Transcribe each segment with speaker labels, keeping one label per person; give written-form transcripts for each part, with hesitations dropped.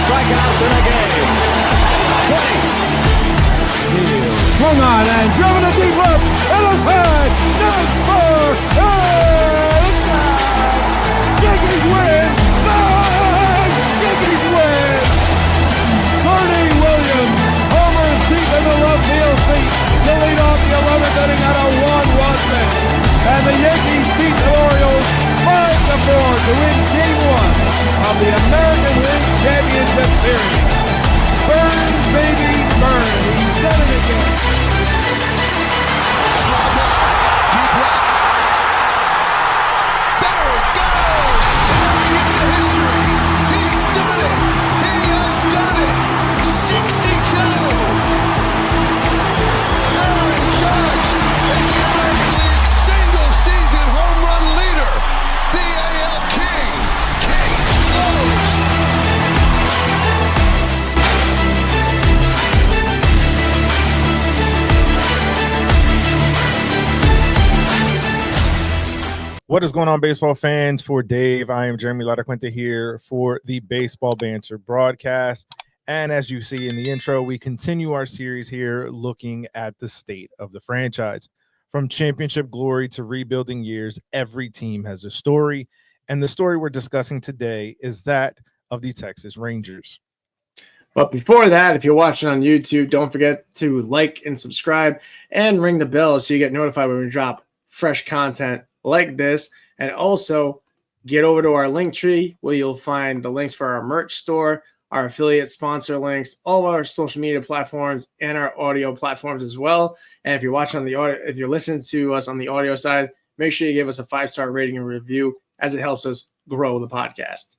Speaker 1: strikeouts in a game. 20.
Speaker 2: Swung on and driven to deep left. And a high. Down for. Yankees win. Yankees win. Bernie Williams homers deep in the left field seat to lead off the 11th inning at a 1-run finish. And the Yankees beat the Orioles 5-4 to win Game 1 of the American League Championship Series. Burn, baby, burn. He's done it again.
Speaker 3: DuPre. There it goes. Staring into history. He's done it. He has done it. 62. Aaron Judge is the American League single-season home run leader. The AL King. Case closed.
Speaker 4: What is going on, baseball fans? For Dave, I am Jeremy Lataquente here for the Baseball Banter Broadcast. And as you see in the intro, we continue our series here looking at the state of the franchise. From championship glory to rebuilding years, every team has a story. And the story we're discussing today is that of the Texas Rangers.
Speaker 5: But before that, if you're watching on YouTube, don't forget to like and subscribe and ring the bell so you get notified when we drop fresh content like this. And also get over to our link tree where you'll find the links for our merch store, our affiliate sponsor links, all of our social media platforms, and our audio platforms as well. And if you're watching on the audio, if you're listening to us on the audio side, make sure you give us a 5-star rating and review, as it helps us grow the podcast.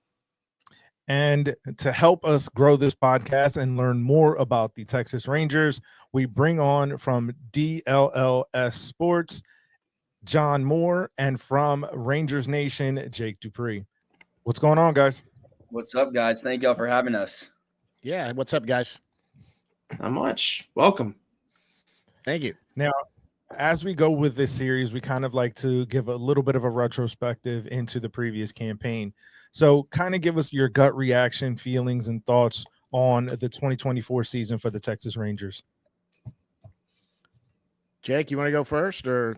Speaker 4: And to help us grow this podcast and learn more about the Texas Rangers, we bring on from DLLS Sports, John Moore, and from Rangers Nation, Jake DuPre. What's going on, guys?
Speaker 6: What's up, guys? Thank y'all for having us.
Speaker 7: Yeah, what's up, guys?
Speaker 5: Not much. Welcome.
Speaker 7: Thank you.
Speaker 4: Now, as we go with this series, we kind of like to give a little bit of a retrospective into the previous campaign. So kind of give us your gut reaction, feelings, and thoughts on the 2024 season for the Texas Rangers.
Speaker 7: Jake, you want to go first, or?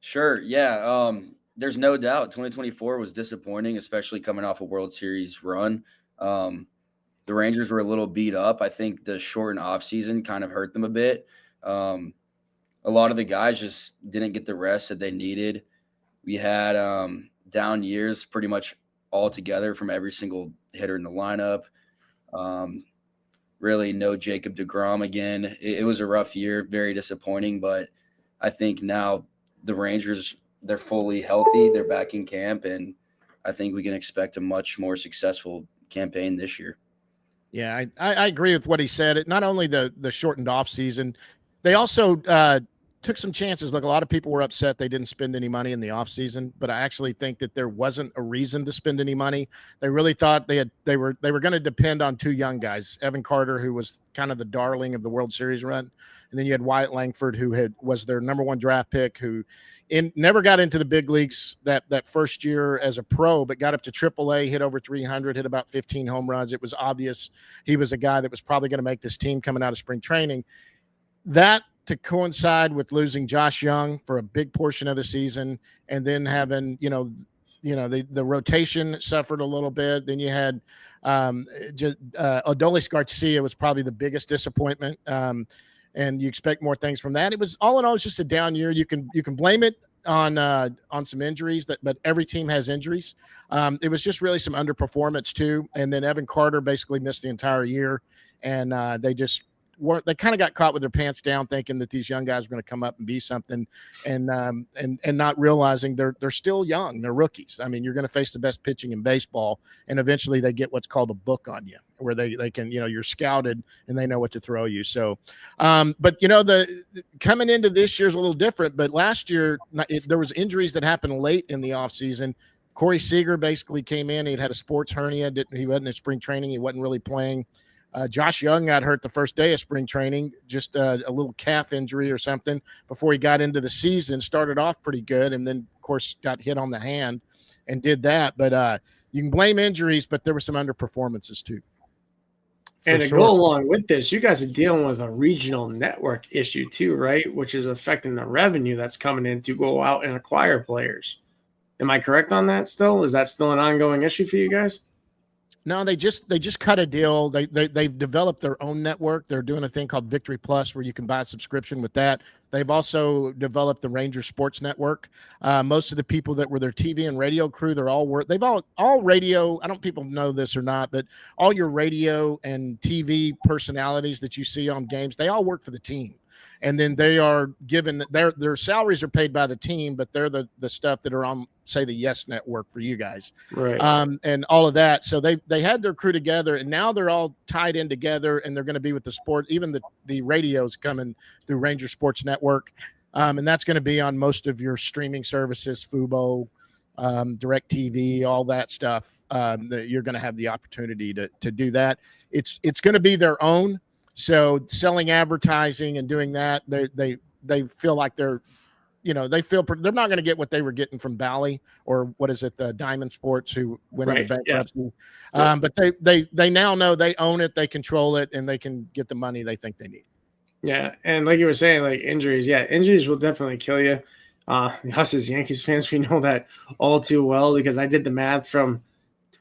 Speaker 6: Sure. Yeah. There's no doubt 2024 was disappointing, especially coming off a World Series run. The Rangers were a little beat up. I think the shortened offseason kind of hurt them a bit. A lot of the guys just didn't get the rest that they needed. We had down years pretty much all together from every single hitter in the lineup. Really no Jacob deGrom again. It was a rough year, very disappointing, but I think now the Rangers, they're fully healthy. They're back in camp, and I think we can expect a much more successful campaign this year.
Speaker 7: Yeah, I agree with what he said. Not only the shortened off season, they also took some chances. Look, a lot of people were upset they didn't spend any money in the off season, but I actually think that there wasn't a reason to spend any money. They really thought they were going to depend on two young guys, Evan Carter, who was kind of the darling of the World Series run, and then you had Wyatt Langford, who was their number one draft pick, who never got into the big leagues that first year as a pro, but got up to AAA, hit over 300, hit about 15 home runs. It was obvious he was a guy that was probably going to make this team coming out of spring training. That to coincide with losing Josh Young for a big portion of the season, and then having the rotation suffered a little bit. Then you had Adolis Garcia was probably the biggest disappointment. And you expect more things from that. It was all in all, it was just a down year. You can blame it on some injuries, but every team has injuries. It was just really some underperformance too. And then Evan Carter basically missed the entire year, and they kind of got caught with their pants down, thinking that these young guys were going to come up and be something, and not realizing they're still young. They're rookies. I mean, you're going to face the best pitching in baseball, and eventually they get what's called a book on you, where they can, you're scouted and they know what to throw you. So, but the coming into this year's a little different. But last year there was injuries that happened late in the offseason. Corey Seager basically came in. He'd had a sports hernia. He wasn't in spring training. He wasn't really playing. Josh Young got hurt the first day of spring training, just a little calf injury or something before he got into the season. Started off pretty good, and then, of course, got hit on the hand and did that. But you can blame injuries, but there were some underperformances too.
Speaker 5: And to
Speaker 4: sure.
Speaker 5: go along with this, you guys are dealing with a regional network issue too, right? Which is affecting the revenue that's coming in to go out and acquire players. Am I correct on that still? Is that still an ongoing issue for you guys?
Speaker 7: No, they just cut a deal. They've developed their own network. They're doing a thing called Victory Plus where you can buy a subscription with that. They've also developed the Rangers Sports Network. Most of the people that were their TV and radio crew, they've all radio. I don't people know this or not, but all your radio and TV personalities that you see on games, they all work for the team. And then they are given their salaries are paid by the team, but they're the stuff that are on, say, the Yes Network for you guys,
Speaker 5: Right?
Speaker 7: and all of that. So they had their crew together, and now they're all tied in together, and they're going to be with the sport. Even the radios coming through Ranger Sports Network, and that's going to be on most of your streaming services, Fubo, DirecTV, all that stuff. That you're going to have the opportunity to do that. It's going to be their own. So selling advertising and doing that, they feel like they're not going to get what they were getting from Bally or what is it, the Diamond Sports, who went into bankruptcy.
Speaker 5: Yeah.
Speaker 7: But they now know they own it, they control it, and they can get the money they think they need.
Speaker 5: Yeah, and like you were saying, like injuries. Yeah, injuries will definitely kill you. Us as Yankees fans, we know that all too well because I did the math from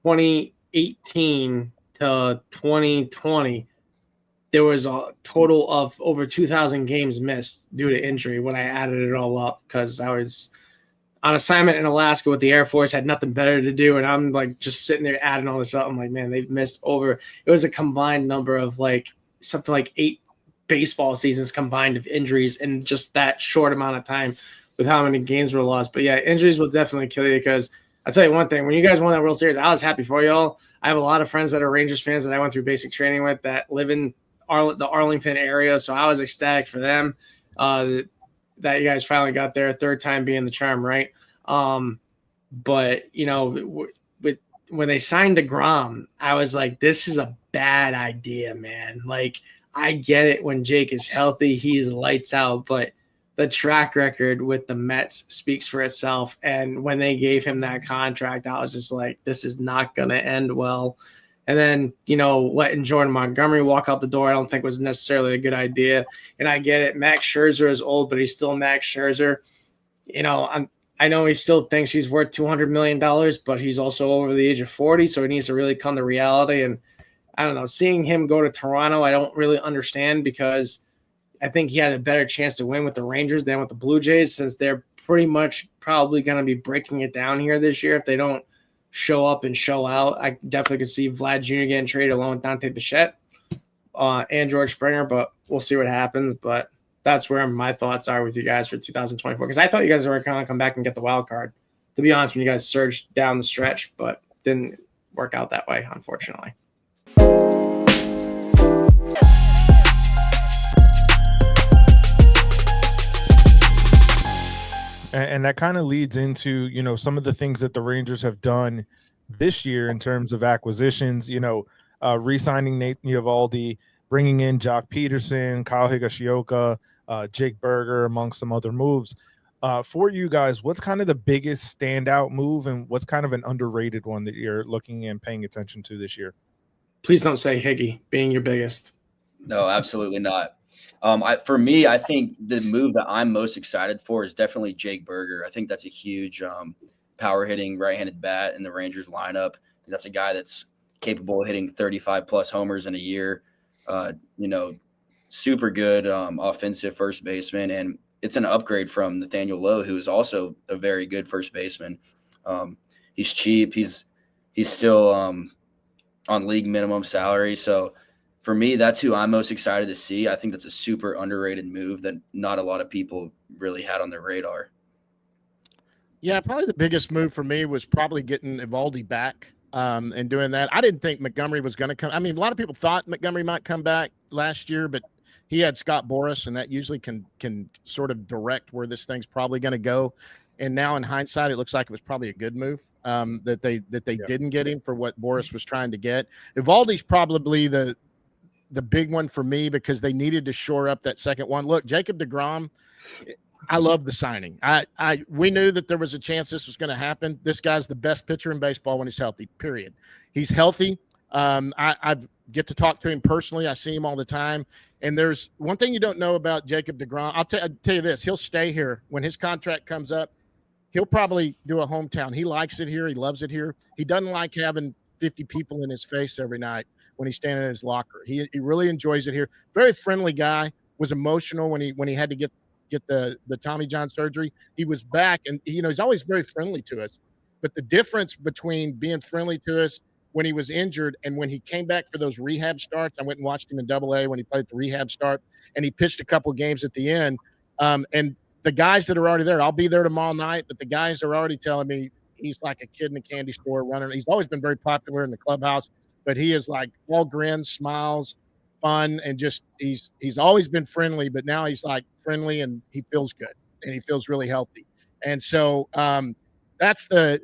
Speaker 5: 2018 to 2020. There was a total of over 2,000 games missed due to injury when I added it all up because I was on assignment in Alaska with the Air Force, had nothing better to do, and I'm like just sitting there adding all this up. I'm like, man, they've missed over. It was a combined number of like something like 8 baseball seasons combined of injuries in just that short amount of time with how many games were lost. But yeah, injuries will definitely kill you because I'll tell you one thing. When you guys won that World Series, I was happy for y'all. I have a lot of friends that are Rangers fans that I went through basic training with that live in the Arlington area, so I was ecstatic for them that you guys finally got there. Third time being the charm, right? But when they signed DeGrom, I was like, this is a bad idea, man. Like, I get it when Jake is healthy, he's lights out, but the track record with the Mets speaks for itself. And when they gave him that contract, I was just like, this is not going to end well. And then, letting Jordan Montgomery walk out the door, I don't think was necessarily a good idea. And I get it. Max Scherzer is old, but he's still Max Scherzer. I know he still thinks he's worth $200 million, but he's also over the age of 40. So he needs to really come to reality. And I don't know, seeing him go to Toronto, I don't really understand because I think he had a better chance to win with the Rangers than with the Blue Jays, since they're pretty much probably going to be breaking it down here this year if they don't show up and show out. I definitely could see Vlad Jr. getting traded along with Dante Bichette and George Springer, but we'll see what happens. But that's where my thoughts are with you guys for 2024, because I thought you guys were going to come back and get the wild card, to be honest, when you guys surged down the stretch, but didn't work out that way, unfortunately.
Speaker 4: And that kind of leads into, some of the things that the Rangers have done this year in terms of acquisitions, re-signing Nate Eovaldi, bringing in Jock Peterson, Kyle Higashioka, Jake Berger, among some other moves. For you guys, what's kind of the biggest standout move and what's kind of an underrated one that you're looking and paying attention to this year?
Speaker 5: Please don't say Higgy being your biggest.
Speaker 6: No, absolutely not. For me, I think the move that I'm most excited for is definitely Jake Berger. I think that's a huge power hitting right-handed bat in the Rangers lineup. That's a guy that's capable of hitting 35 plus homers in a year. Super good offensive first baseman, and it's an upgrade from Nathaniel Lowe, who is also a very good first baseman. He's cheap. He's still on league minimum salary. So for me, that's who I'm most excited to see. I think that's a super underrated move that not a lot of people really had on their radar.
Speaker 7: Yeah, probably the biggest move for me was probably getting Eovaldi back and doing that. I didn't think Montgomery was going to come. I mean, a lot of people thought Montgomery might come back last year, but he had Scott Boras, and that usually can sort of direct where this thing's probably going to go. And now in hindsight, it looks like it was probably a good move that they didn't get him for what Boras was trying to get. Eovaldi's probably the big one for me because they needed to shore up that second one. Look, Jacob deGrom, I love the signing. We knew that there was a chance this was going to happen. This guy's the best pitcher in baseball when he's healthy, period. He's healthy. I get to talk to him personally. I see him all the time. And there's one thing you don't know about Jacob deGrom. I'll tell you this. He'll stay here. When his contract comes up, he'll probably do a hometown. He likes it here. He loves it here. He doesn't like having 50 people in his face every night when he's standing in his locker. He really enjoys it here. Very friendly guy. Was emotional when he had to get the Tommy John surgery. He was back, and he's always very friendly to us. But the difference between being friendly to us when he was injured and when he came back for those rehab starts, I went and watched him in AA when he played the rehab start, and he pitched a couple games at the end. And the guys that are already there, I'll be there tomorrow night, but the guys are already telling me he's like a kid in a candy store running. He's always been very popular in the clubhouse, but he is like all grins, smiles, fun, and just he's always been friendly, but now he's like friendly and he feels good and he feels really healthy. And so that's the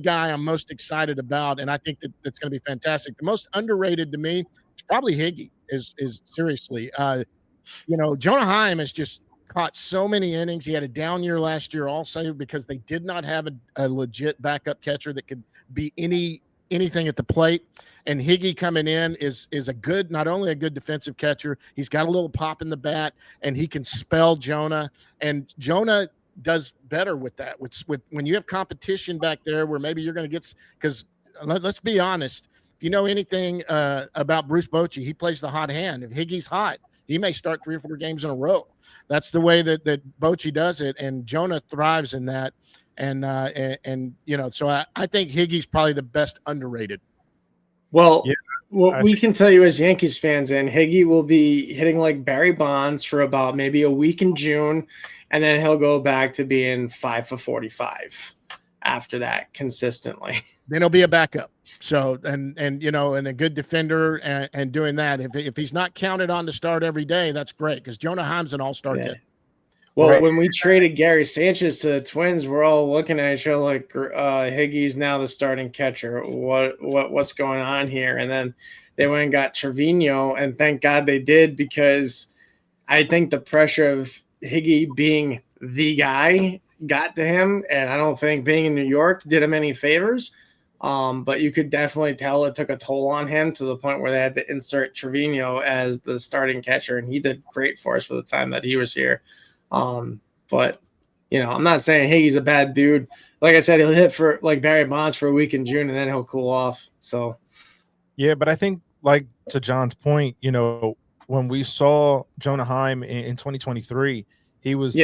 Speaker 7: guy I'm most excited about, and I think that's going to be fantastic. The most underrated to me is probably Higgy. Is seriously, Jonah Heim has just caught so many innings. He had a down year last year also because they did not have a legit backup catcher that could be anything at the plate. And Higgy coming in is not only a good defensive catcher, he's got a little pop in the bat, and he can spell Jonah. And Jonah does better with that. With when you have competition back there where maybe you're going to get, because let's be honest, if you know anything about Bruce Bochy, he plays the hot hand. If Higgy's hot, he may start 3 or 4 games in a row. That's the way that Bochy does it, and Jonah thrives in that. And so I think Higgy's probably the best underrated.
Speaker 5: Well, what we can tell you as Yankees fans, and Higgy will be hitting like Barry Bonds for about maybe a week in June, and then he'll go back to being 5 for 45 after that consistently.
Speaker 7: Then he'll be a backup. So and a good defender and doing that. If he's not counted on to start every day, that's great because Jonah Heim's an all-star kid.
Speaker 5: Well, when we traded Gary Sanchez to the Twins, we're all looking at each other like Higgy's now the starting catcher. What's going on here? And then they went and got Trevino, and thank God they did, because I think the pressure of Higgy being the guy got to him, and I don't think being in New York did him any favors. But you could definitely tell it took a toll on him to the point where they had to insert Trevino as the starting catcher, and he did great for us for the time that he was here. But I'm not saying Higgy's a bad dude. Like I said, he'll hit for like Barry Bonds for a week in June, and then he'll cool off. So,
Speaker 4: yeah, but I think, like, to John's point, when we saw Jonah Heim in 2023, he was,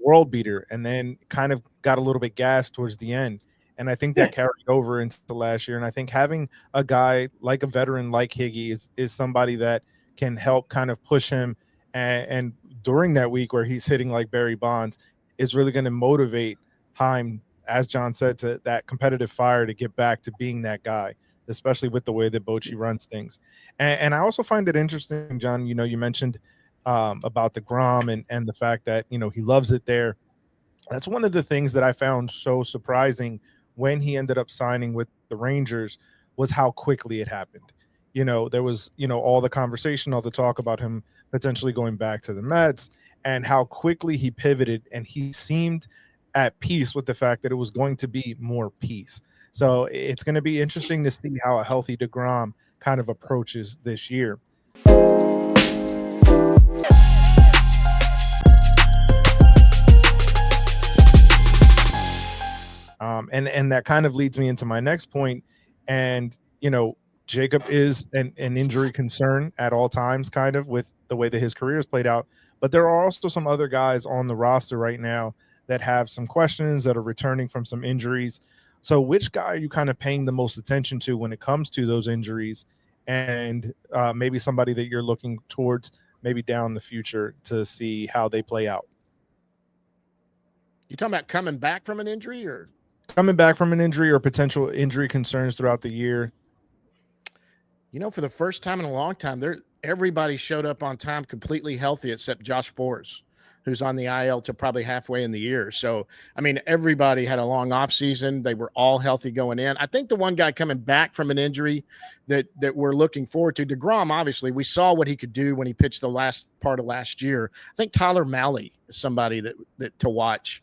Speaker 4: world beater, and then kind of got a little bit gassed towards the end. And I think that carried over into the last year. And I think having a guy like a veteran like Higgy is somebody that can help kind of push him. And during that week where he's hitting like Barry Bonds, is really going to motivate Heim, as John said, to that competitive fire to get back to being that guy, especially with the way that Bochy runs things. And I also find it interesting, John, you mentioned about deGrom and the fact that, he loves it there. That's one of the things that I found so surprising when he ended up signing with the Rangers, was how quickly it happened. There was, all the conversation, all the talk about him potentially going back to the Mets, and how quickly he pivoted, and he seemed at peace with the fact that it was going to be more peace. So it's going to be interesting to see how a healthy deGrom kind of approaches this year. And that kind of leads me into my next point. And, Jacob is an injury concern at all times, kind of with the way that his career has played out. But there are also some other guys on the roster right now that have some questions, that are returning from some injuries. So which guy are you kind of paying the most attention to when it comes to those injuries, and maybe somebody that you're looking towards maybe down the future to see how they play out?
Speaker 7: You talking about coming back from an injury, or
Speaker 4: coming back from an injury, or potential injury concerns throughout the year?
Speaker 7: For the first time in a long time, everybody showed up on time completely healthy except Josh Boers, who's on the IL till probably halfway in the year. So, everybody had a long offseason. They were all healthy going in. I think the one guy coming back from an injury that we're looking forward to, deGrom, obviously, we saw what he could do when he pitched the last part of last year. I think Tyler Mahle is somebody that to watch.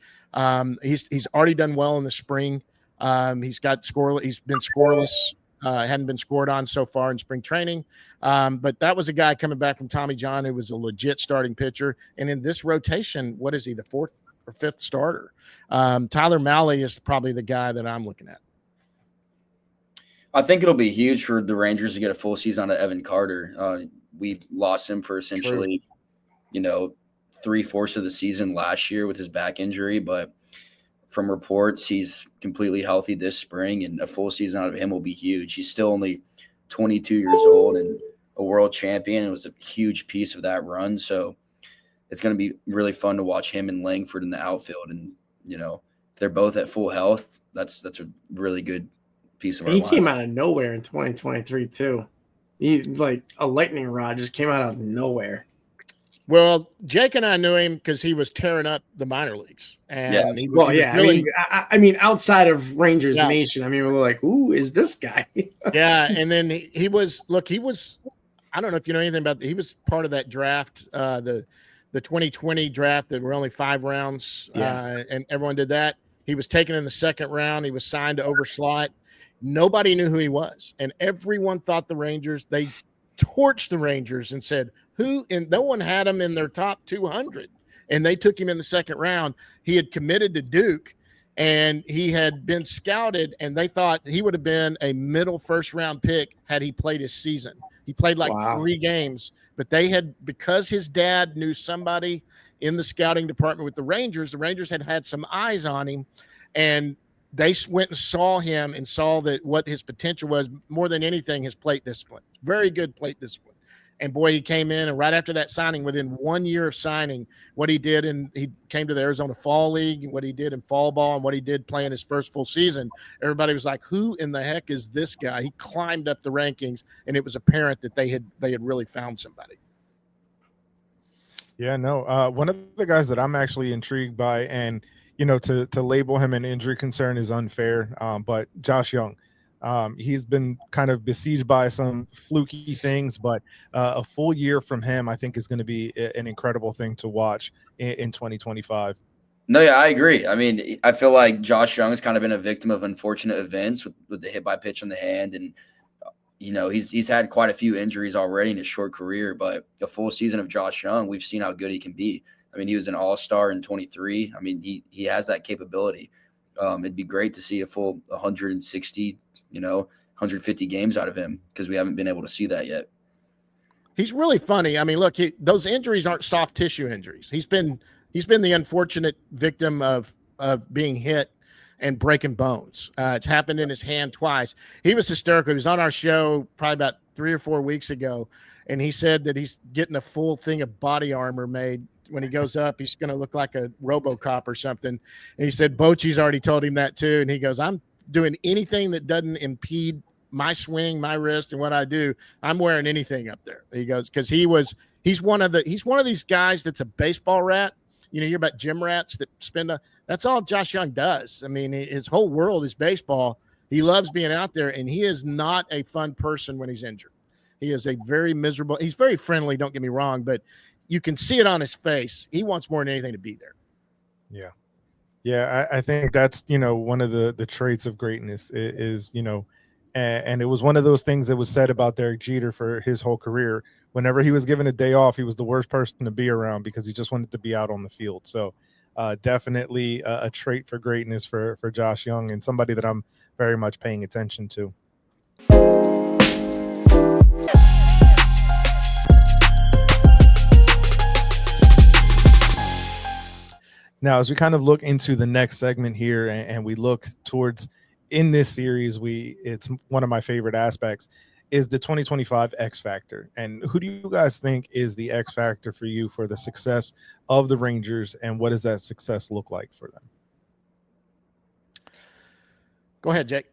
Speaker 7: He's already done well in the spring. He's been scoreless Hadn't been scored on so far in spring training. But that was a guy coming back from Tommy John who was a legit starting pitcher. And in this rotation, what is he, the fourth or fifth starter? Tyler Mahle is probably the guy that I'm looking at.
Speaker 6: I think it'll be huge for the Rangers to get a full season out of Evan Carter. We lost him for essentially, 3/4 of the season last year with his back injury, but from reports, he's completely healthy this spring, and a full season out of him will be huge. He's still only 22 years old and a world champion. It was a huge piece of that run, so it's going to be really fun to watch him and Langford in the outfield. And if they're both at full health, that's a really good piece of our
Speaker 5: He
Speaker 6: line.
Speaker 5: came out of nowhere in 2023 too. He like a lightning rod just came out of nowhere.
Speaker 7: Well, Jake and I knew him because he was tearing up the minor leagues. And
Speaker 6: Yeah.
Speaker 7: he was
Speaker 5: Yeah.
Speaker 7: really,
Speaker 5: I mean, outside of Rangers
Speaker 7: Yeah.
Speaker 5: Nation, I mean, we're like, "Ooh, is this guy?"
Speaker 7: yeah. And then he was, I don't know if you know anything about, he was part of that draft, the 2020 draft that were only 5 rounds. And everyone did that. He was taken in the second round. He was signed to overslot. Nobody knew who he was. And everyone thought the Rangers, they torched the Rangers and said, and no one had him in their top 200. And they took him in the second round. He had committed to Duke and he had been scouted, and they thought he would have been a middle first round pick had he played his season. He played like 3 games, but because his dad knew somebody in the scouting department with the Rangers had some eyes on him, and they went and saw him and saw that what his potential was, more than anything, his plate discipline. Very good plate discipline. And boy, he came in, and right after that signing, within 1 year of signing, what he did, and he came to the Arizona Fall League, and what he did in fall ball, and what he did playing his first full season, everybody was like, "Who in the heck is this guy?" He climbed up the rankings, and it was apparent that they had really found somebody.
Speaker 4: Yeah, no. One of the guys that I'm actually intrigued by, and to label him an injury concern is unfair, but Josh Young. He's been kind of besieged by some fluky things, but a full year from him, I think, is going to be an incredible thing to watch in 2025.
Speaker 6: No, yeah, I agree. I mean, I feel like Josh Young has kind of been a victim of unfortunate events with the hit by pitch on the hand. And, he's had quite a few injuries already in his short career, but a full season of Josh Young, we've seen how good he can be. I mean, he was an all-star in 23. I mean, he has that capability. It'd be great to see a full 160 150 games out of him, because we haven't been able to see that yet.
Speaker 7: He's really funny. I mean, look, those injuries aren't soft tissue injuries. He's been the unfortunate victim of being hit and breaking bones. It's happened in his hand twice. He was hysterical. He was on our show probably about 3 or 4 weeks ago, and he said that he's getting a full thing of body armor made. When he goes up, he's going to look like a RoboCop or something. And he said Bochy's already told him that too. And he goes, "I'm doing anything that doesn't impede my swing, my wrist, and what I do. I'm wearing anything up there." He goes, because he's one of these guys that's a baseball rat. You hear about gym rats that that's all Josh Young does. I mean, his whole world is baseball. He loves being out there, and he is not a fun person when he's injured. He is a very miserable. He's very friendly, don't get me wrong, but you can see it on his face. He wants more than anything to be there.
Speaker 4: Yeah. Yeah, I think that's, one of the traits of greatness is, and it was one of those things that was said about Derek Jeter for his whole career. Whenever he was given a day off, he was the worst person to be around because he just wanted to be out on the field. So definitely a trait for greatness for Josh Young, and somebody that I'm very much paying attention to. Now, as we kind of look into the next segment here, and we look towards in this series, it's one of my favorite aspects is the 2025 X Factor. And who do you guys think is the X Factor for you for the success of the Rangers, and what does that success look like for them?
Speaker 7: Go ahead, Jake.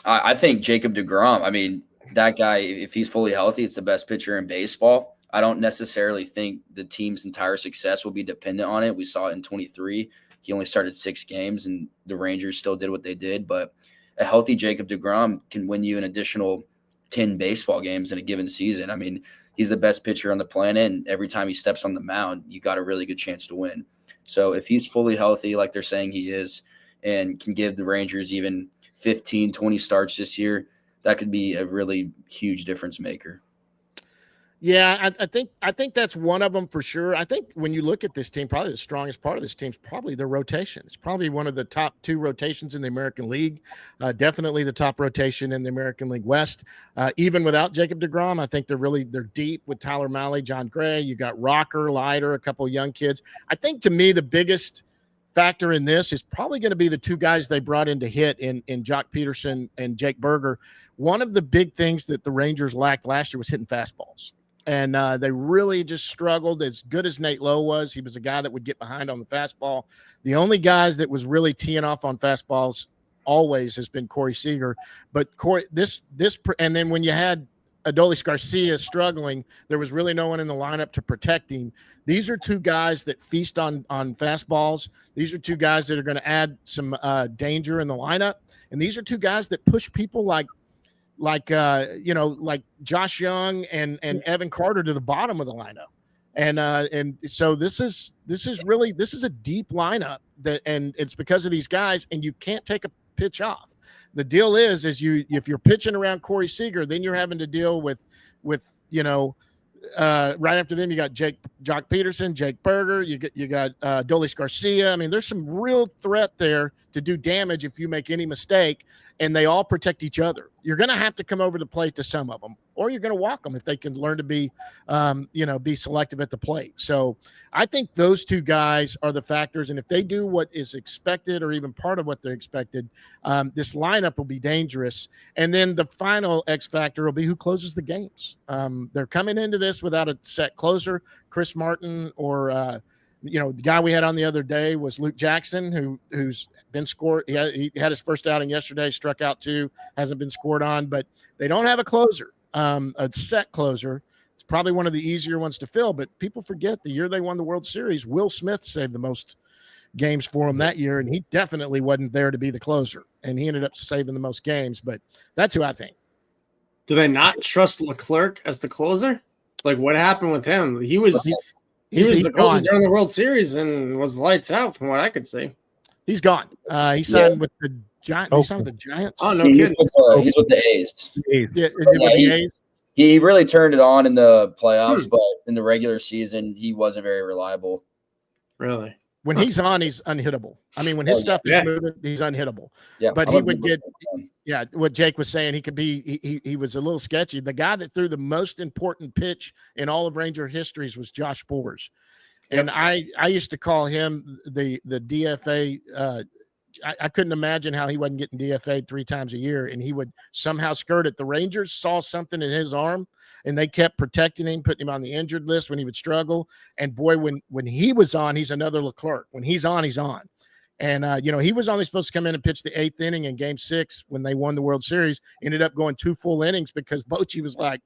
Speaker 6: I think Jacob deGrom. I mean, that guy, if he's fully healthy, it's the best pitcher in baseball. I don't necessarily think the team's entire success will be dependent on it. We saw it in 23. He only started 6 games, and the Rangers still did what they did. But a healthy Jacob deGrom can win you an additional 10 baseball games in a given season. I mean, he's the best pitcher on the planet, and every time he steps on the mound, you got a really good chance to win. So if he's fully healthy, like they're saying he is, and can give the Rangers even 15, 20 starts this year, that could be a really huge difference maker.
Speaker 7: Yeah, I think that's one of them for sure. I think when you look at this team, probably the strongest part of this team is probably their rotation. It's probably one of the top 2 rotations in the American League. Definitely the top rotation in the American League West. Even without Jacob deGrom, I think they're deep with Tyler Mahle, John Gray. You got Rocker, Leiter, a couple of young kids. I think to me the biggest factor in this is probably going to be the 2 guys they brought in to hit in Jock Peterson and Jake Berger. One of the big things that the Rangers lacked last year was hitting fastballs. And they really just struggled. As good as Nate Lowe was, he was a guy that would get behind on the fastball. The only guys that was really teeing off on fastballs always has been Corey Seager. But Corey, and then when you had Adolis Garcia struggling, there was really no one in the lineup to protect him. These are 2 guys that feast on fastballs. These are 2 guys that are going to add some danger in the lineup. And these are 2 guys that push people like Josh Young and Evan Carter to the bottom of the lineup. And so this is a deep lineup and it's because of these guys, and you can't take a pitch off. The deal is if you're pitching around Corey Seager, then you're having to deal with right after them, you got Jock Peterson, Jake Berger, you got Adolis Garcia. I mean, there's some real threat there to do damage if you make any mistake, and they all protect each other. You're going to have to come over the plate to some of them, or you're going to walk them if they can learn to be selective at the plate. So I think those 2 guys are the factors, and if they do what is expected or even part of what they're expected, this lineup will be dangerous. And then the final X factor will be who closes the games. They're coming into this without a set closer. Chris Martin or the guy we had on the other day was Luke Jackson, who's been scored. He had his first outing yesterday, struck out 2, hasn't been scored on, but they don't have a closer, a set closer. It's probably one of the easier ones to fill, but people forget the year they won the World Series, Will Smith saved the most games for him that year, and he definitely wasn't there to be the closer, and he ended up saving the most games, but that's who I think.
Speaker 5: Do they not trust Leclerc as the closer? Like, what happened with him? He was the closer during the World Series and was lights out from what I could see.
Speaker 7: He's gone. He signed with the Giants. He signed with the Giants.
Speaker 5: Oh, no kidding.
Speaker 6: He's with the A's.
Speaker 7: Yeah,
Speaker 6: he really turned it on in the playoffs, but in the regular season, he wasn't very reliable.
Speaker 5: Really?
Speaker 7: When he's on, he's unhittable. I mean, when his stuff is moving, he's unhittable.
Speaker 6: Yeah,
Speaker 7: but he would get what Jake was saying, he could be he was a little sketchy. The guy that threw the most important pitch in all of Ranger histories was Josh Boers. And I used to call him the DFA. I couldn't imagine how he wasn't getting DFA'd 3 times a year, and he would somehow skirt it. The Rangers saw something in his arm, and they kept protecting him, putting him on the injured list when he would struggle. And boy, when he was on, he's another Leclerc. When he's on, he's on. And he was only supposed to come in and pitch the 8th inning in Game 6 when they won the World Series. Ended up going 2 full innings because Bochy was like,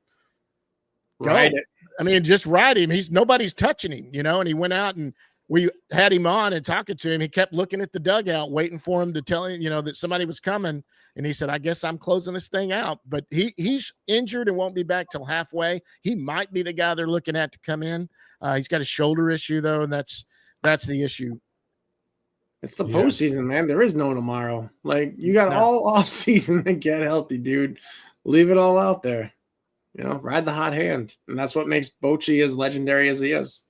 Speaker 7: "Go!"
Speaker 5: Ride it.
Speaker 7: I mean, just ride him. Nobody's touching him, And he went out and we had him on and talking to him. He kept looking at the dugout, waiting for him to tell him, that somebody was coming. And he said, "I guess I'm closing this thing out." But he's injured and won't be back till halfway. He might be the guy they're looking at to come in. He's got a shoulder issue though, and that's the issue.
Speaker 5: It's the postseason, man. There is no tomorrow. Like, you got all off season to get healthy, dude. Leave it all out there. Ride the hot hand, and that's what makes Bochy as legendary as he is.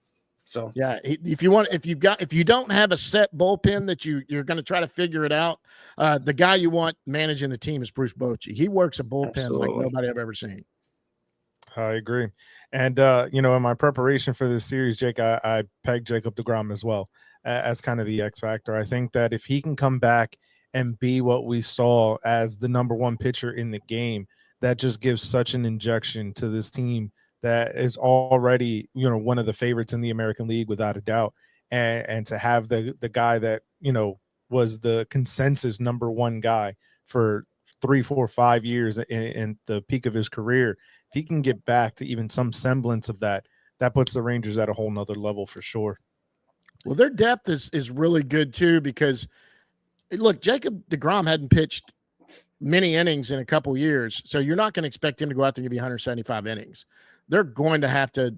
Speaker 5: So
Speaker 7: yeah, if you don't have a set bullpen that you're going to try to figure it out, the guy you want managing the team is Bruce Bochy. He works a bullpen like nobody I've ever seen.
Speaker 4: I agree. And in my preparation for this series, Jake, I pegged Jacob deGrom as well as kind of the X factor. I think that if he can come back and be what we saw as the number 1 pitcher in the game, that just gives such an injection to this team that is already, one of the favorites in the American League without a doubt. And to have the guy that, was the consensus number 1 guy for 3, 4, 5 years in the peak of his career, if he can get back to even some semblance of that puts the Rangers at a whole nother level for sure.
Speaker 7: Well, their depth is really good too, because look, Jacob deGrom hadn't pitched many innings in a couple years, so you're not going to expect him to go out there and give you 175 innings. They're going to have to,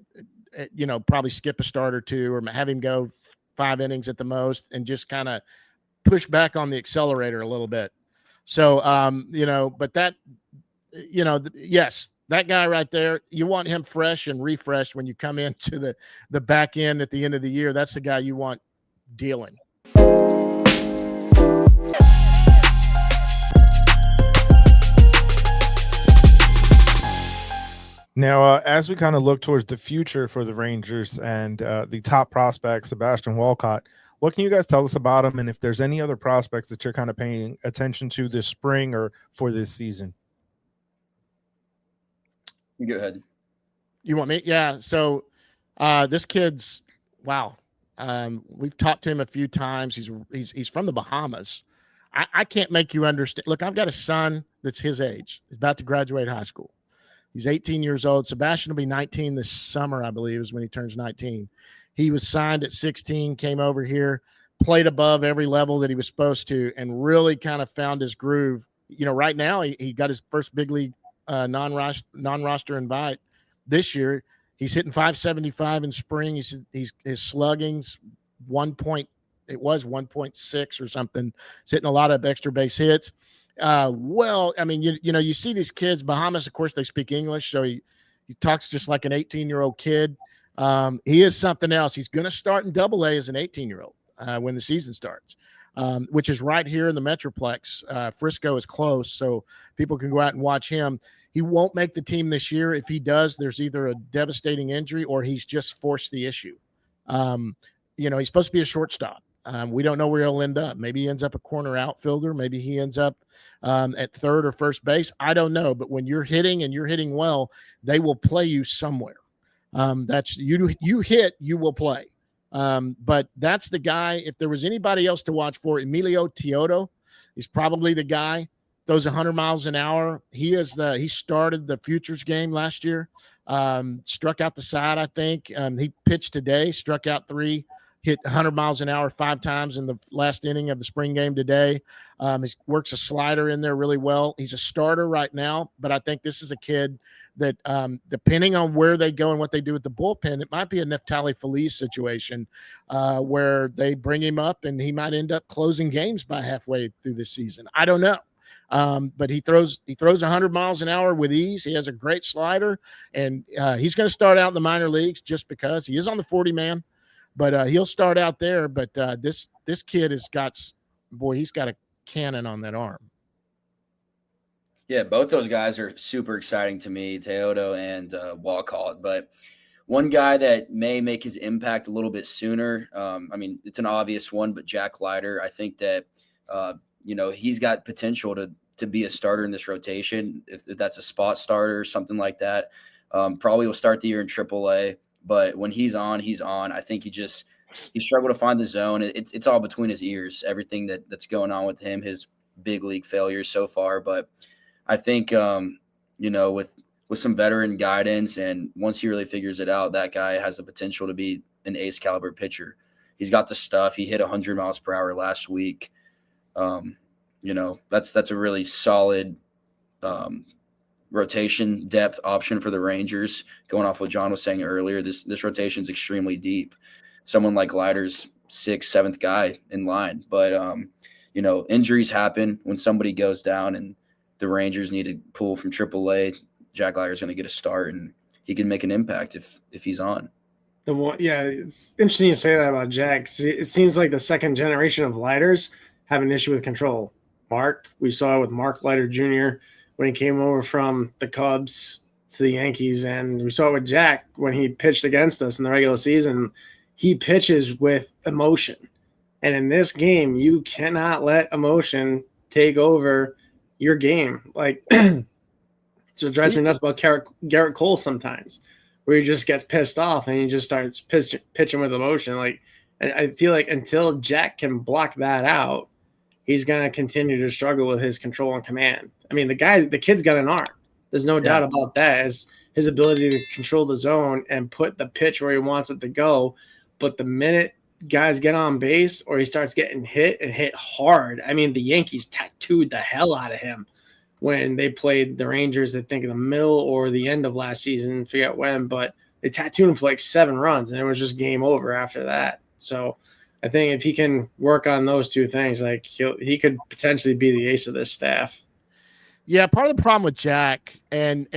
Speaker 7: probably skip a start or 2 or have him go 5 innings at the most and just kind of push back on the accelerator a little bit. So, but that yes, that guy right there, you want him fresh and refreshed when you come into the back end at the end of the year. That's the guy you want dealing.
Speaker 4: Now, as we kind of look towards the future for the Rangers and the top prospect, Sebastian Walcott, what can you guys tell us about him? And if there's any other prospects that you're kind of paying attention to this spring or for this season?
Speaker 6: You go ahead.
Speaker 7: You want me? Yeah. So this kid's, wow. We've talked to him a few times. He's from the Bahamas. I can't make you understand. Look, I've got a son that's his age. He's about to graduate high school. He's 18 years old. Sebastian will be 19 this summer, I believe, is when he turns 19. He was signed at 16, came over here, played above every level that he was supposed to, and really kind of found his groove. Right now he got his first big league non-roster invite this year. He's hitting .575 in spring. His slugging's 1.6 or something. He's hitting a lot of extra base hits. You see these kids, Bahamas, of course, they speak English, so he talks just like an 18-year-old kid. He is something else. He's going to start in Double-A as an 18-year-old when the season starts, which is right here in the Metroplex. Frisco is close, so people can go out and watch him. He won't make the team this year. If he does, there's either a devastating injury or he's just forced the issue. He's supposed to be a shortstop. We don't know where he'll end up. Maybe he ends up a corner outfielder. Maybe he ends up at third or first base. I don't know. But when you're hitting and you're hitting well, they will play you somewhere. That's you hit, you will play. But that's the guy. If there was anybody else to watch for, Emilio Teodo, he's probably the guy. Those 100 miles an hour. He started the Futures game last year. Struck out the side, I think. He pitched today, struck out 3. Hit 100 miles an hour 5 times in the last inning of the spring game today. He works a slider in there really well. He's a starter right now, but I think this is a kid that, depending on where they go and what they do with the bullpen, it might be a Neftali Feliz situation where they bring him up and he might end up closing games by halfway through this season. I don't know. But he throws 100 miles an hour with ease. He has a great slider, and he's going to start out in the minor leagues just because he is on the 40-man. But he'll start out there. But this kid he's got a cannon on that arm.
Speaker 6: Yeah, both those guys are super exciting to me, Teodo and Walcott. But one guy that may make his impact a little bit sooner, it's an obvious one, but Jack Leiter, I think that, he's got potential to be a starter in this rotation. If that's a spot starter or something like that, probably will start the year in AAA. But when he's on, I think he struggled to find the zone. It's all between his ears, everything that's going on with him, his big league failures so far. But I think, with some veteran guidance, and once he really figures it out, that guy has the potential to be an ace caliber pitcher. He's got the stuff. He hit 100 miles per hour last week. That's a really solid rotation depth option for the Rangers. Going off what John was saying earlier, this rotation is extremely deep. Someone like Leiter's 6th, 7th guy in line. But, injuries happen when somebody goes down, and the Rangers need to pull from AAA. Jack Leiter's going to get a start, and he can make an impact if he's on.
Speaker 5: It's interesting you say that about Jack. It seems like the second generation of Leiters have an issue with control. We saw it with Mark Leiter Jr. when he came over from the Cubs to the Yankees, and we saw it with Jack when he pitched against us in the regular season. He pitches with emotion. And in this game, you cannot let emotion take over your game. Like, so it drives me nuts about Garrett Cole sometimes, where he just gets pissed off and he just starts pitching with emotion. Like, I feel like until Jack can block that out, he's going to continue to struggle with his control and command. I mean, the kid's got an arm. There's no doubt about that. It's his ability to control the zone and put the pitch where he wants it to go. But the minute guys get on base or he starts getting hit and hit hard, I mean, the Yankees tattooed the hell out of him when they played the Rangers, I think in the middle or the end of last season, forget when, but they tattooed him for like 7 runs and it was just game over after that. So I think if he can work on those two things, like he could potentially be the ace of this staff.
Speaker 7: Yeah, part of the problem with Jack, and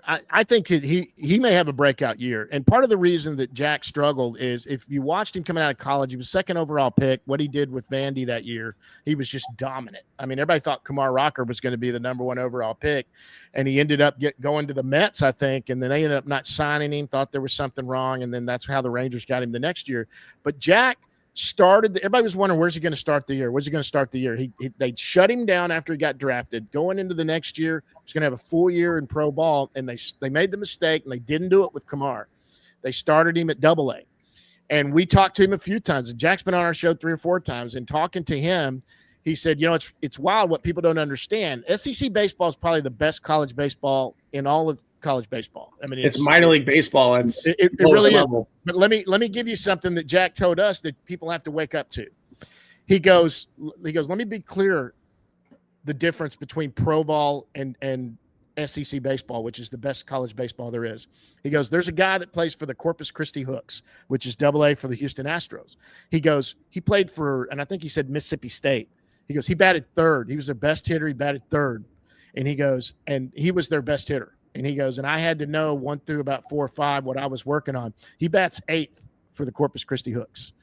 Speaker 7: I think he may have a breakout year. And part of the reason that Jack struggled is if you watched him coming out of college, he was second overall pick. What he did with Vandy that year, he was just dominant. I mean, everybody thought Kumar Rocker was going to be the number 1 overall pick, and he ended up going to the Mets, I think, and then they ended up not signing him, thought there was something wrong, and then that's how the Rangers got him the next year. But Jack everybody was wondering, where's he going to start the year? Where's he going to start the year? They shut him down after he got drafted. Going into the next year, he's going to have a full year in pro ball, and they made the mistake, and they didn't do it with Kumar. They started him at AA. And we talked to him a few times, and Jack's been on our show 3 or 4 times, and talking to him, he said, it's wild what people don't understand. SEC baseball is probably the best college baseball in all of college baseball. I mean,
Speaker 5: it's minor league baseball. It
Speaker 7: really
Speaker 5: level.
Speaker 7: Is. But let me give you something that Jack told us that people have to wake up to. He goes, let me be clear the difference between pro ball and SEC baseball, which is the best college baseball there is. He goes, there's a guy that plays for the Corpus Christi Hooks, which is AA for the Houston Astros. He goes, he played for, and I think he said Mississippi State. He goes, he batted third. He was their best hitter. He batted third. And he goes, and he was their best hitter. And he goes, and I had to know 1 through about 4 or 5 what I was working on. He bats 8th for the Corpus Christi Hooks.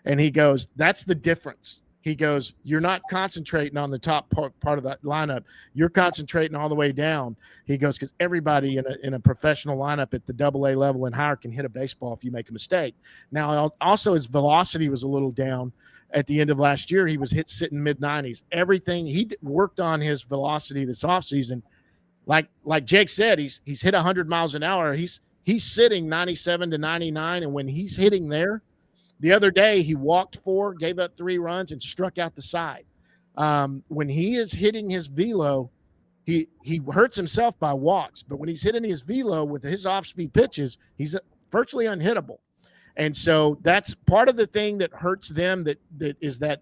Speaker 7: And he goes, that's the difference. He goes, you're not concentrating on the top part of that lineup. You're concentrating all the way down. He goes, because everybody in a professional lineup at the AA level and higher can hit a baseball if you make a mistake. Now, also his velocity was a little down at the end of last year. He was sitting mid-90s. Everything, he worked on his velocity this offseason. Like Jake said, he's hit 100 miles an hour. He's sitting 97 to 99, and when he's hitting there, the other day he walked 4, gave up 3 runs, and struck out the side. When he is hitting his velo, he hurts himself by walks, but when he's hitting his velo with his off-speed pitches, he's virtually unhittable. And so that's part of the thing that hurts them. That is that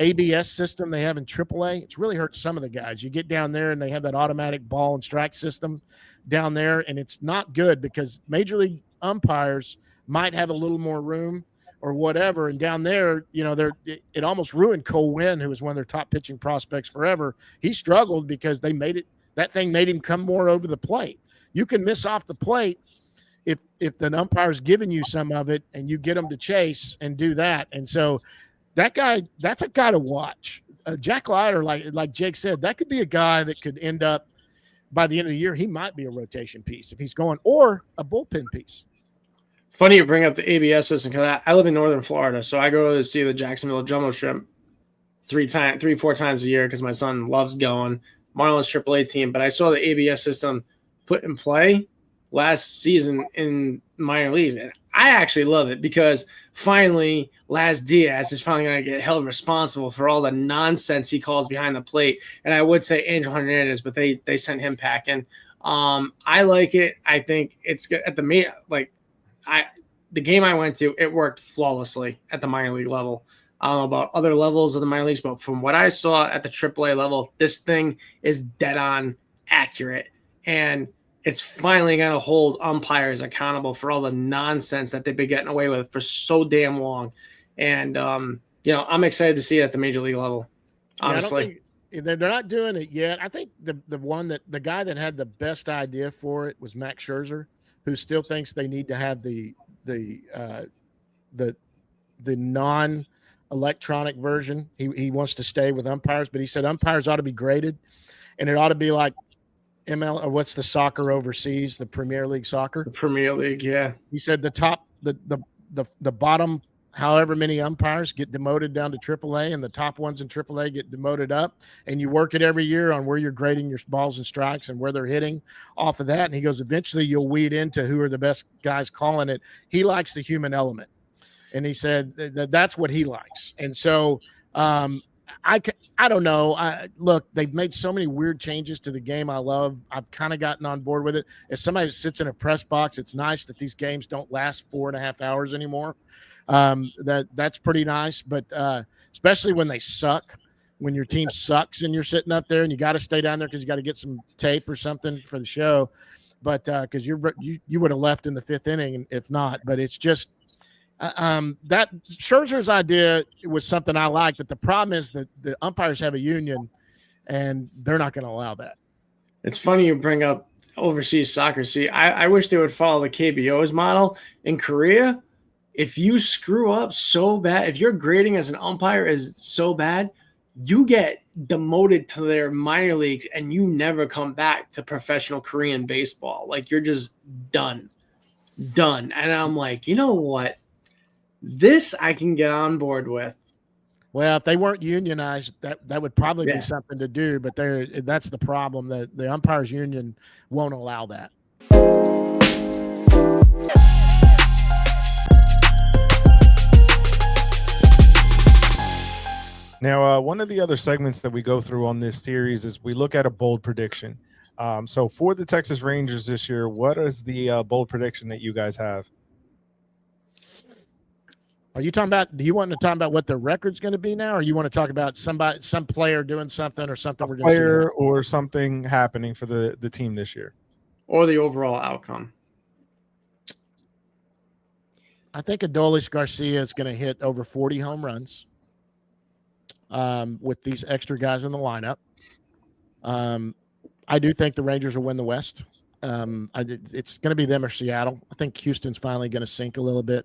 Speaker 7: ABS system they have in AAA. It's really hurt some of the guys. You get down there and they have that automatic ball and strike system down there, and it's not good because major league umpires might have a little more room or whatever. And down there, it almost ruined Cole Winn, who was one of their top pitching prospects forever. He struggled because that thing made him come more over the plate. You can miss off the plate if the umpire's giving you some of it and you get them to chase and do that. And so that guy, that's a guy to watch. Jack Leiter, like Jake said, that could be a guy that could end up by the end of the year. He might be a rotation piece if he's going, or a bullpen piece.
Speaker 5: Funny you bring up the ABS system because I live in northern Florida, so I go to see the Jacksonville Jumbo Shrimp 3-4 times a year because my son loves going. Marlins AAA team, but I saw the ABS system put in play last season in minor leagues, and I actually love it because finally Laz Diaz is finally going to get held responsible for all the nonsense he calls behind the plate. And I would say Angel Hernandez, but they sent him packing. I like it. I think it's good at the game I went to, it worked flawlessly at the minor league level. I don't know about other levels of the minor leagues, but from what I saw at the AAA level, this thing is dead on accurate. And it's finally going to hold umpires accountable for all the nonsense that they've been getting away with for so damn long. And, I'm excited to see it at the major league level, honestly.
Speaker 7: Yeah, they're not doing it yet. I think the guy that had the best idea for it was Max Scherzer, who still thinks they need to have the non-electronic version. He wants to stay with umpires, but he said umpires ought to be graded, and it ought to be like ML, or what's the soccer overseas, the Premier League soccer?
Speaker 5: The Premier League, yeah.
Speaker 7: He said the bottom however many umpires get demoted down to AAA, and the top ones in AAA get demoted up, and you work it every year on where you're grading your balls and strikes and where they're hitting off of that. And he goes, eventually you'll weed into who are the best guys calling it. He likes the human element, and he said that's what he likes. And so I don't know. Look, they've made so many weird changes to the game I love. I've kind of gotten on board with it. As somebody that sits in a press box, it's nice that these games don't last 4.5 hours anymore. That's pretty nice. But especially when they suck, when your team sucks and you're sitting up there and you got to stay down there because you got to get some tape or something for the show. But because you would have left in the 5th inning if not. But it's just that Scherzer's idea was something I like, but the problem is that the umpires have a union, and they're not going to allow that.
Speaker 5: It's funny you bring up overseas soccer. See, I wish they would follow the KBO's model. In Korea, if you screw up so bad, if your grading as an umpire is so bad, you get demoted to their minor leagues and you never come back to professional Korean baseball. Like, you're just done. And I'm like, you know what? This I can get on board with.
Speaker 7: Well, if they weren't unionized, that would probably
Speaker 5: Yeah.
Speaker 7: be something to do. But that's the problem. The umpires union won't allow that.
Speaker 4: Now, one of the other segments that we go through on this series is we look at a bold prediction. So for the Texas Rangers this year, what is the bold prediction that you guys have?
Speaker 7: Are you talking about? Do you want to talk about what the record's going to be now, or you want to talk about some player doing something, or something we're going to see?
Speaker 4: Player or something happening for the team this year,
Speaker 5: or the overall outcome?
Speaker 7: I think Adolis Garcia is going to hit over 40 home runs with these extra guys in the lineup. I do think the Rangers will win the West. It's going to be them or Seattle. I think Houston's finally going to sink a little bit,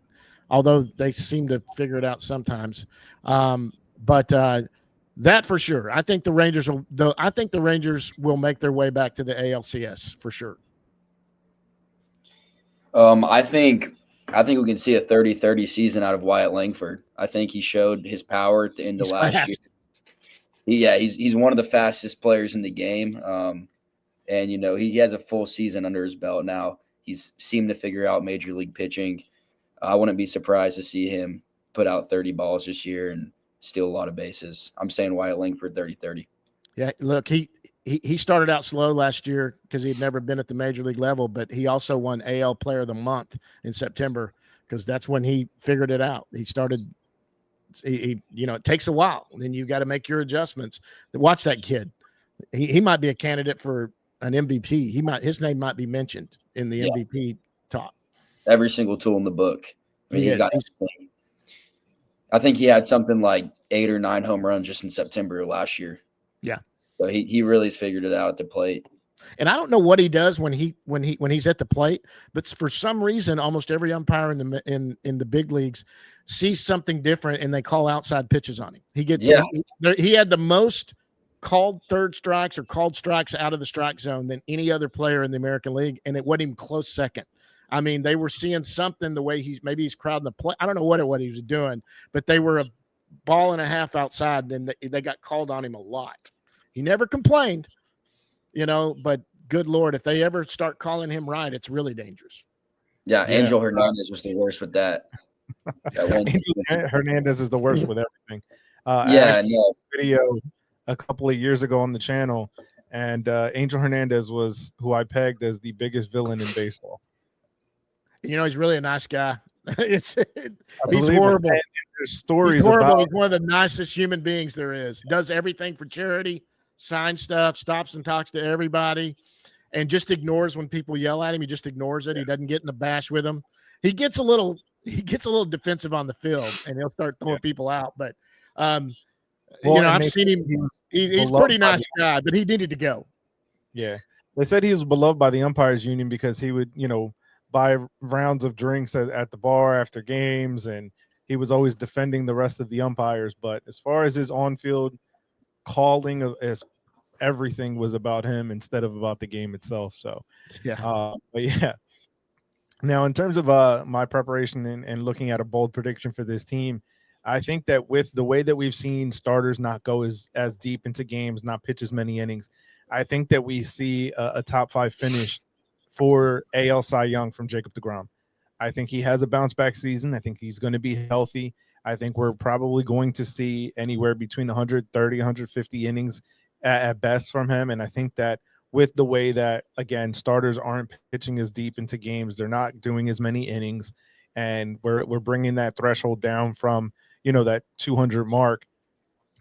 Speaker 7: although they seem to figure it out sometimes. But that for sure. I think the Rangers will make their way back to the ALCS for sure.
Speaker 6: I think we can see a 30-30 season out of Wyatt Langford. I think he showed his power at the end of last year. He's one of the fastest players in the game. And, he has a full season under his belt now. He's seemed to figure out major league pitching. I wouldn't be surprised to see him put out 30 balls this year and steal a lot of bases. I'm saying Wyatt Langford 30-30.
Speaker 7: Yeah, look, he started out slow last year because he'd never been at the major league level, but he also won AL Player of the Month in September because that's when he figured it out. He started it takes a while. Then you got to make your adjustments. Watch that kid. He might be a candidate for an MVP. His name might be mentioned in the MVP talk.
Speaker 6: Every single tool in the book. I mean, I think he had something like 8 or 9 home runs just in September last year.
Speaker 7: Yeah.
Speaker 6: So he really has figured it out at the plate.
Speaker 7: And I don't know what he does when he's at the plate, but for some reason, almost every umpire in the big leagues sees something different, and they call outside pitches on him. He had the most called third strikes or called strikes out of the strike zone than any other player in the American League, and it wasn't even close second. I mean, they were seeing something the way he's crowding the play. I don't know what he was doing, but they were a ball and a half outside. Then they got called on him a lot. He never complained, but good Lord, if they ever start calling him right, it's really dangerous.
Speaker 6: Yeah, Angel Hernandez was the worst with that.
Speaker 4: Hernandez is the worst with everything. Video a couple of years ago on the channel, and Angel Hernandez was who I pegged as the biggest villain in baseball.
Speaker 7: He's really a nice guy. He's horrible.
Speaker 4: There's stories
Speaker 7: he's horrible.
Speaker 4: about
Speaker 7: He's one of the nicest human beings there is. Does everything for charity, signs stuff, stops and talks to everybody, and just ignores when people yell at him. He just ignores it. He doesn't get in a bash with them. He gets a little defensive on the field, and he'll start throwing people out. But I've seen him. He's a pretty nice guy, but he needed to go.
Speaker 4: Yeah, they said he was beloved by the umpires union because he would, buy rounds of drinks at the bar after games, and he was always defending the rest of the umpires. But as far as his on-field calling, as everything was about him instead of about the game itself. So, but yeah. Now, in terms of my preparation and looking at a bold prediction for this team, I think that with the way that we've seen starters not go as deep into games, not pitch as many innings, I think that we see a top 5 finish for AL Cy Young from Jacob deGrom. I think he has a bounce back season. I think he's going to be healthy. I think we're probably going to see anywhere between 130, 150 innings at best from him. And I think that with the way that, again, starters aren't pitching as deep into games, they're not doing as many innings, and we're bringing that threshold down from, that 200 mark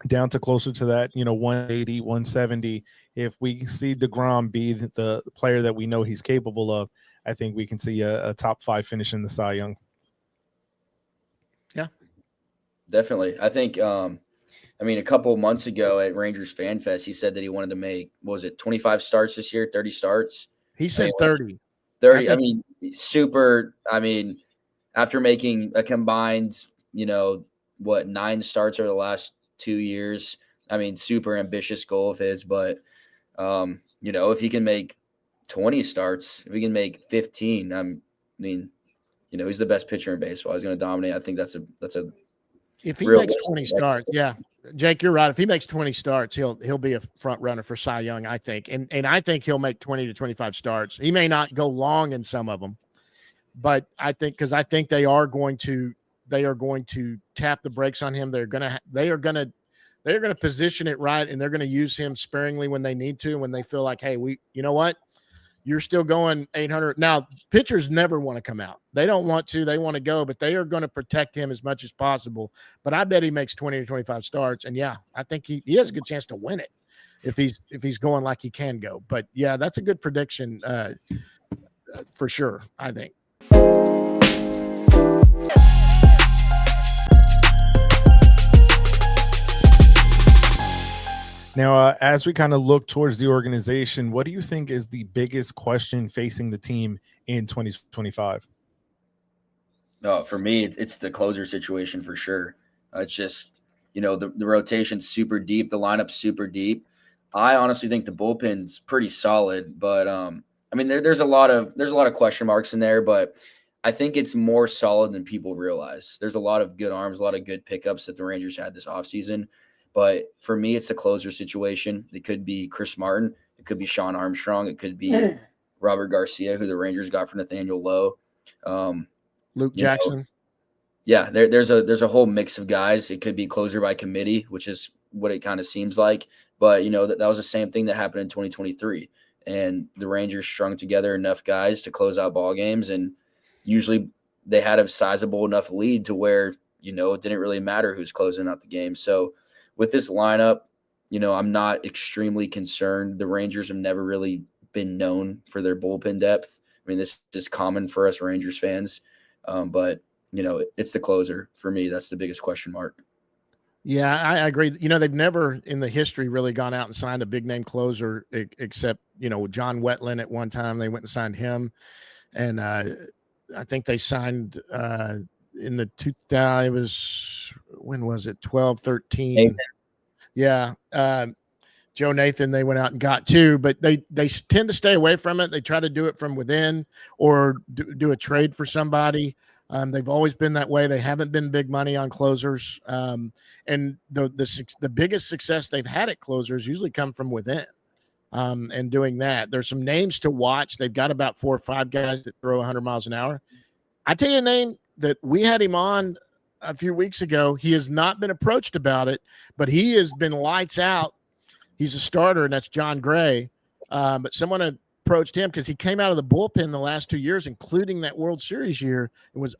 Speaker 4: down to closer to that, 180, 170. If we see deGrom be the player that we know he's capable of, I think we can see a top 5 finish in the Cy Young.
Speaker 6: Yeah, definitely. I think I mean, a couple of months ago at Rangers Fan Fest, he said that he wanted to make, what was it, 25 starts this year, 30 starts?
Speaker 7: He said 30.
Speaker 6: 30. I mean, super. I mean, after making a combined, 9 starts over the last 2 years, I mean, super ambitious goal of his. But, if he can make 20 starts, if he can make 15, he's the best pitcher in baseball. He's going to dominate. I think that's a
Speaker 7: if he makes 20 starts, yeah, Jake, you're right. If he makes 20 starts, he'll be a front runner for Cy Young, I think. And I think he'll make 20 to 25 starts. He may not go long in some of them, but I think they are going to tap the brakes on him. They are going to position it right, and they're going to use him sparingly when they need to, when they feel like, hey, you know what? You're still going 800. Now, pitchers never want to come out. They don't want to. They want to go, but they are going to protect him as much as possible. But I bet he makes 20 to 25 starts. And, yeah, I think he has a good chance to win it if he's going like he can go. But, yeah, that's a good prediction for sure, I think.
Speaker 4: Now, as we kind of look towards the organization, what do you think is the biggest question facing the team in 2025?
Speaker 6: For me, it's the closer situation for sure. It's just, the rotation's super deep, the lineup's super deep. I honestly think the bullpen's pretty solid, but there's a lot of question marks in there, but I think it's more solid than people realize. There's a lot of good arms, a lot of good pickups that the Rangers had this offseason. But for me, it's a closer situation. It could be Chris Martin. It could be Sean Armstrong. It could be Robert Garcia, who the Rangers got from Nathaniel Lowe.
Speaker 7: Luke Jackson.
Speaker 6: There's a whole mix of guys. It could be closer by committee, which is what it kind of seems like. But, that was the same thing that happened in 2023. And the Rangers strung together enough guys to close out ball games. And usually they had a sizable enough lead to where, it didn't really matter who's closing out the game. So, with this lineup, I'm not extremely concerned. The Rangers have never really been known for their bullpen depth. I mean, this is common for us Rangers fans. But, it's the closer. For me, that's the biggest question mark.
Speaker 7: Yeah, I agree. They've never in the history really gone out and signed a big-name closer except, John Wetland at one time. They went and signed him. And I think they signed in the 2000, it was, when was it? 12, 13.
Speaker 6: Nathan.
Speaker 7: Yeah. Joe Nathan, they went out and got too, but they tend to stay away from it. They try to do it from within or do a trade for somebody. They've always been that way. They haven't been big money on closers. And the biggest success they've had at closers usually come from within. And doing that, there's some names to watch. They've got about 4 or 5 guys that throw 100 miles an hour. I tell you a name that we had him on a few weeks ago. He has not been approached about it, but he has been lights out. He's a starter, and that's John Gray. But someone approached him because he came out of the bullpen the last 2 years, including that World Series year, and was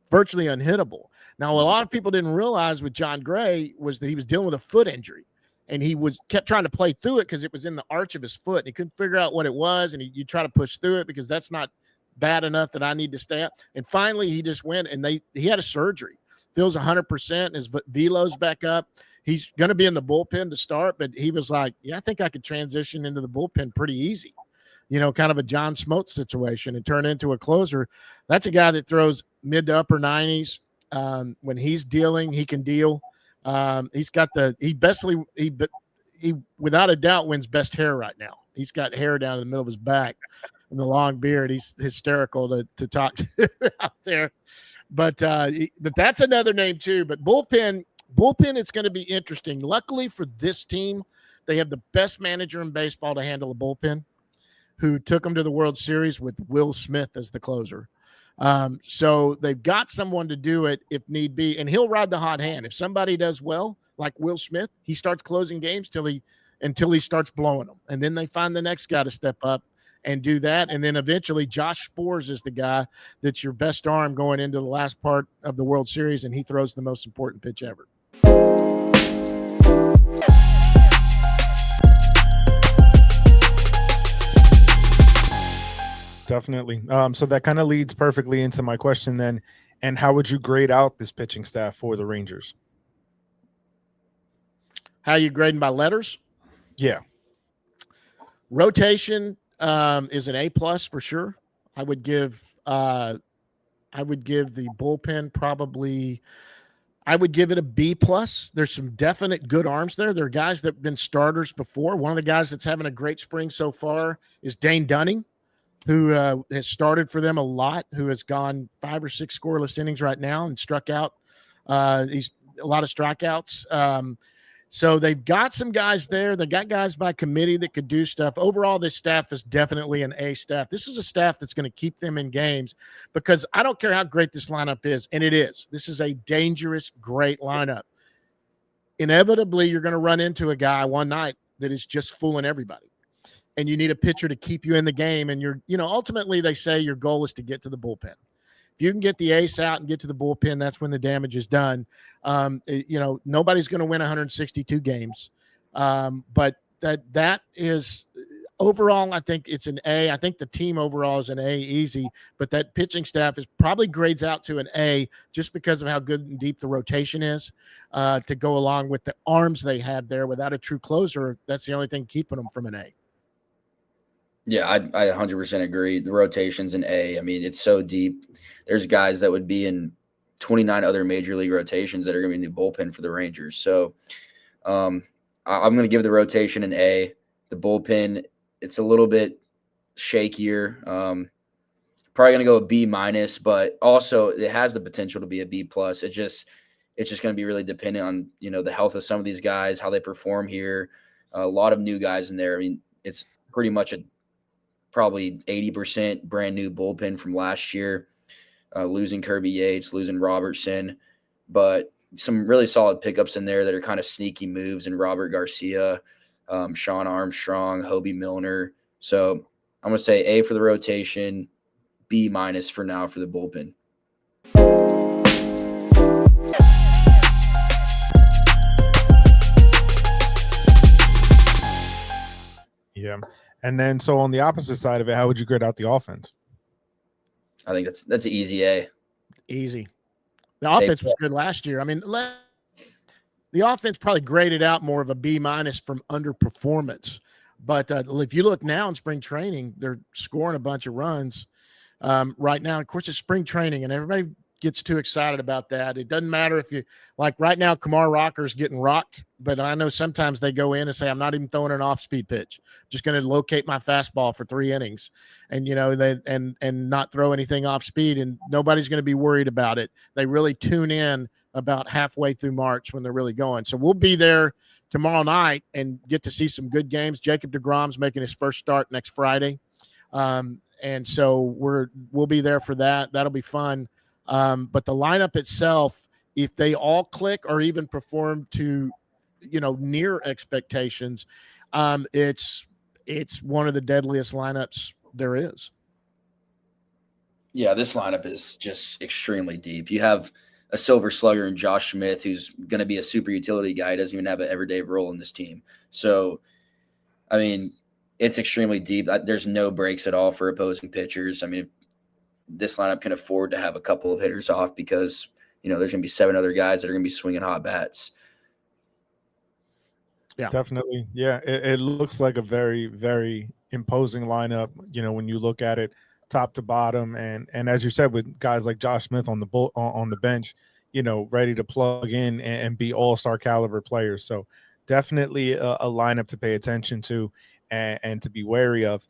Speaker 7: virtually unhittable. Now, what a lot of people didn't realize with John Gray was that he was dealing with a foot injury, and he kept trying to play through it because it was in the arch of his foot. And he couldn't figure out what it was, and you try to push through it because that's not bad enough that I need to stay up. And finally, he just went, and he had a surgery. Feels 100%. His velo's back up. He's going to be in the bullpen to start, but he was like, yeah, I think I could transition into the bullpen pretty easy. Kind of a John Smote situation and turn into a closer. That's a guy that throws mid to upper 90s. When he's dealing, he can deal. He's got he without a doubt wins best hair right now. He's got hair down in the middle of his back and the long beard. He's hysterical to talk to out there. But that's another name too. But bullpen, it's going to be interesting. Luckily for this team, they have the best manager in baseball to handle a bullpen, who took them to the World Series with Will Smith as the closer. So they've got someone to do it if need be, and he'll ride the hot hand. If somebody does well, like Will Smith, he starts closing games until he starts blowing them, and then they find the next guy to step up and do that. And then eventually Josh Sborz is the guy that's your best arm going into the last part of the World Series, and he throws the most important pitch ever.
Speaker 4: Definitely. So that kind of leads perfectly into my question then. And how would you grade out this pitching staff for the Rangers?
Speaker 7: How you grading by letters?
Speaker 4: Yeah.
Speaker 7: Rotation is an A+ for sure. I would give the bullpen probably. I would give it a B+. There's some definite good arms there. There are guys that have been starters before. One of the guys that's having a great spring so far is Dane Dunning, who has started for them a lot, who has gone 5 or 6 scoreless innings right now and struck out. He's a lot of strikeouts. So they've got some guys there. They got guys by committee that could do stuff. Overall, this staff is definitely an A staff. This is a staff that's going to keep them in games because I don't care how great this lineup is, and it is. This is a dangerous, great lineup. Inevitably, you're going to run into a guy one night that is just fooling everybody, and you need a pitcher to keep you in the game. And ultimately, they say your goal is to get to the bullpen. If you can get the ace out and get to the bullpen, that's when the damage is done. Nobody's going to win 162 games. But that is overall, I think it's an A. I think the team overall is an A easy, but that pitching staff is probably grades out to an A just because of how good and deep the rotation is to go along with the arms they have there. Without a true closer, that's the only thing keeping them from an A.
Speaker 6: Yeah, I 100% agree. The rotation's an A. I mean, it's so deep. There's guys that would be in 29 other major league rotations that are going to be in the bullpen for the Rangers. So I'm going to give the rotation an A. The bullpen, it's a little bit shakier. Probably going to go a B-, but also it has the potential to be a B+. It's just going to be really dependent on, the health of some of these guys, how they perform here. A lot of new guys in there. I mean, it's pretty much probably 80% brand new bullpen from last year, losing Kirby Yates, losing Robertson, but some really solid pickups in there that are kind of sneaky moves in Robert Garcia, Sean Armstrong, Hobie Milner. So I'm going to say A for the rotation, B- for now for the bullpen.
Speaker 4: Yeah. And then, so on the opposite side of it, how would you grade out the offense?
Speaker 6: I think that's an easy A.
Speaker 7: Easy. The offense was good last year. I mean, the offense probably graded out more of a B- from underperformance. But if you look now in spring training, they're scoring a bunch of runs right now. Of course, it's spring training, and everybody gets too excited about that. It doesn't matter if you like right now, Kamar Rocker's getting rocked, but I know sometimes they go in and say, I'm not even throwing an off-speed pitch. I'm just going to locate my fastball for 3 innings and, and not throw anything off speed, and nobody's going to be worried about it. They really tune in about halfway through March when they're really going. So we'll be there tomorrow night and get to see some good games. Jacob deGrom's making his first start next Friday. And so we'll be there for that. That'll be fun. But the lineup itself, if they all click or even perform to, near expectations, it's one of the deadliest lineups there is.
Speaker 6: Yeah, this lineup is just extremely deep. You have a silver slugger in Josh Smith, who's going to be a super utility guy. He doesn't even have an everyday role in this team. So, I mean, it's extremely deep. There's no breaks at all for opposing pitchers. I mean, this lineup can afford to have a couple of hitters off because, there's going to be 7 other guys that are going to be swinging hot bats.
Speaker 4: Yeah, definitely. Yeah, it looks like a very, very imposing lineup, when you look at it top to bottom. And as you said, with guys like Josh Smith on the bench, ready to plug in and be all-star caliber players. So definitely a lineup to pay attention to and to be wary of.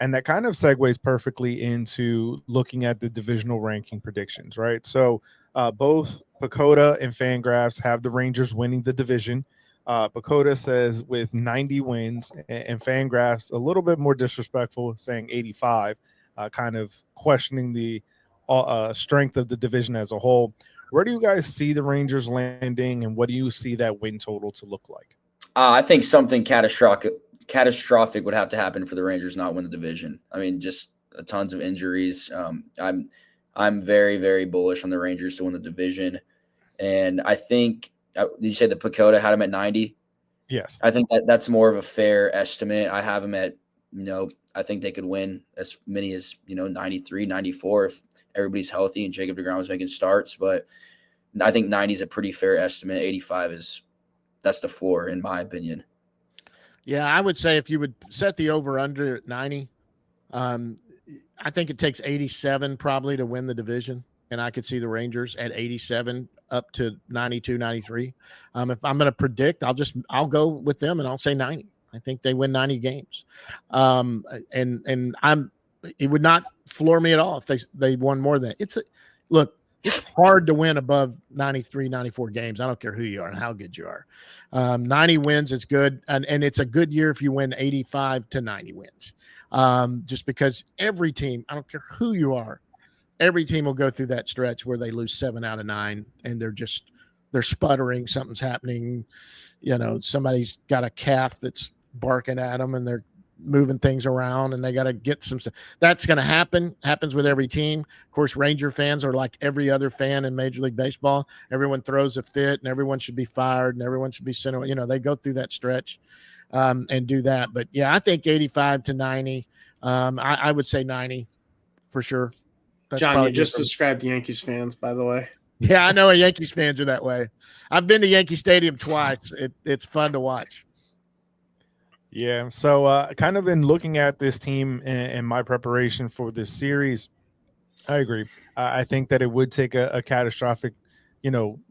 Speaker 4: And that kind of segues perfectly into looking at the divisional ranking predictions, right? So both Pacoda and Fangraphs have the Rangers winning the division. Pacoda says with 90 wins, and Fangraphs a little bit more disrespectful, saying 85, kind of questioning the strength of the division as a whole. Where do you guys see the Rangers landing, and what do you see that win total to look like?
Speaker 6: I think something catastrophic would have to happen for the Rangers not win the division. I mean, just tons of injuries. I'm very, very bullish on the Rangers to win the division. And I think, did you say that Pacoda had him at 90?
Speaker 4: Yes.
Speaker 6: I think that's more of a fair estimate. I have him at I think they could win as many as, 93, 94 if everybody's healthy and Jacob deGrom is making starts. But I think 90 is a pretty fair estimate. 85 that's the floor, in my opinion.
Speaker 7: Yeah, I would say if you would set the over-under at 90, I think it takes 87 probably to win the division. And I could see the Rangers at 87 up to 92, 93. If I'm going to predict, I'll go with them and I'll say 90. I think they win 90 games. It would not floor me at all if they won more than it. It's hard to win above 93, 94 games. I don't care who you are and how good you are. 90 wins is good. And it's a good year if you win 85 to 90 wins. Just because every team, I don't care who you are, every team will go through that stretch where they lose 7 out of 9 and they're sputtering. Something's happening. Somebody's got a calf that's barking at them and they're moving things around and they got to get some stuff. That's going to happens with every team. Of course, Ranger fans are like every other fan in Major League Baseball. Everyone throws a fit and everyone should be fired and everyone should be sent away. They go through that stretch and do that. But yeah, I think 85 to 90. I would say 90 for sure. That's
Speaker 5: John, you just described the Yankees fans, by the way.
Speaker 7: Yeah, I know Yankees fans are that way. I've been to Yankee Stadium twice. It's fun to watch.
Speaker 4: Yeah, so kind of in looking at this team and my preparation for this series, I agree. I think that it would take a catastrophic,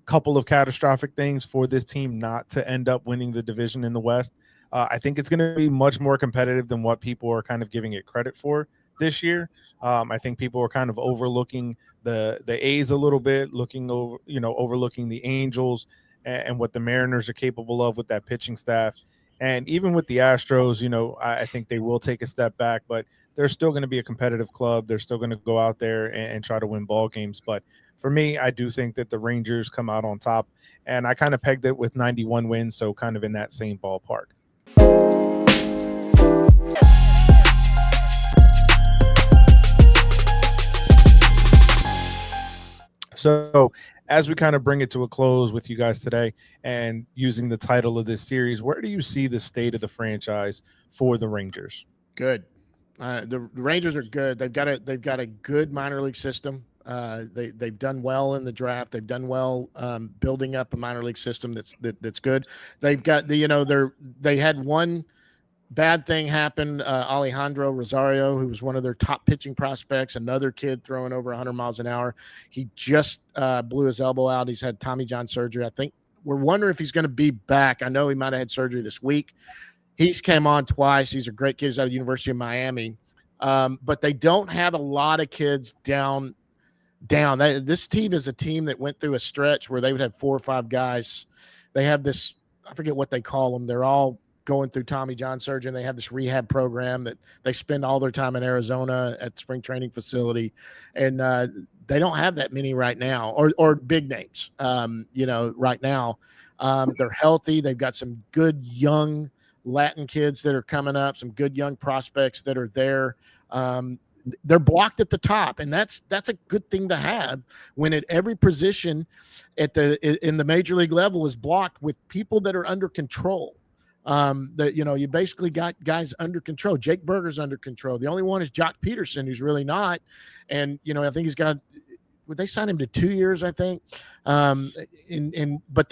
Speaker 4: couple of catastrophic things for this team not to end up winning the division in the West. I think it's going to be much more competitive than what people are kind of giving it credit for this year. I think people are kind of overlooking the A's a little bit, overlooking the Angels and what the Mariners are capable of with that pitching staff. And even with the Astros, I think they will take a step back, but they're still going to be a competitive club. They're still going to go out there and try to win ball games. But for me, I do think that the Rangers come out on top, and I kind of pegged it with 91 wins, so kind of in that same ballpark. So as we kind of bring it to a close with you guys today and using the title of this series, where do you see the state of the franchise for the Rangers?
Speaker 7: Good. The Rangers are good. They've got a good minor league system. They've done well in the draft. They've done well building up a minor league system that's good. They've got they had one bad thing happen. Alejandro Rosario, who was one of their top pitching prospects, another kid throwing over 100 miles an hour. He just blew his elbow out. He's had Tommy John surgery. I think we're wondering if he's going to be back. I know he might have had surgery this week. He's came on twice. He's a great kid. He's out of the University of Miami. But they don't have a lot of kids down. This team is a team that went through a stretch where they would have 4 or 5 guys. They have this, I forget what they call them. They're all going through Tommy John surgery, and they have this rehab program that they spend all their time in Arizona at the spring training facility. And they don't have that many right now, or big names, right now. They're healthy. They've got some good young Latin kids that are coming up, some good young prospects that are there. They're blocked at the top, and that's a good thing to have when at every position in the major league level is blocked with people that are under control. You basically got guys under control. Jake Berger's under control. The only one is Jock Peterson, who's really not. And I think he's got. Would they sign him to 2 years? I think. But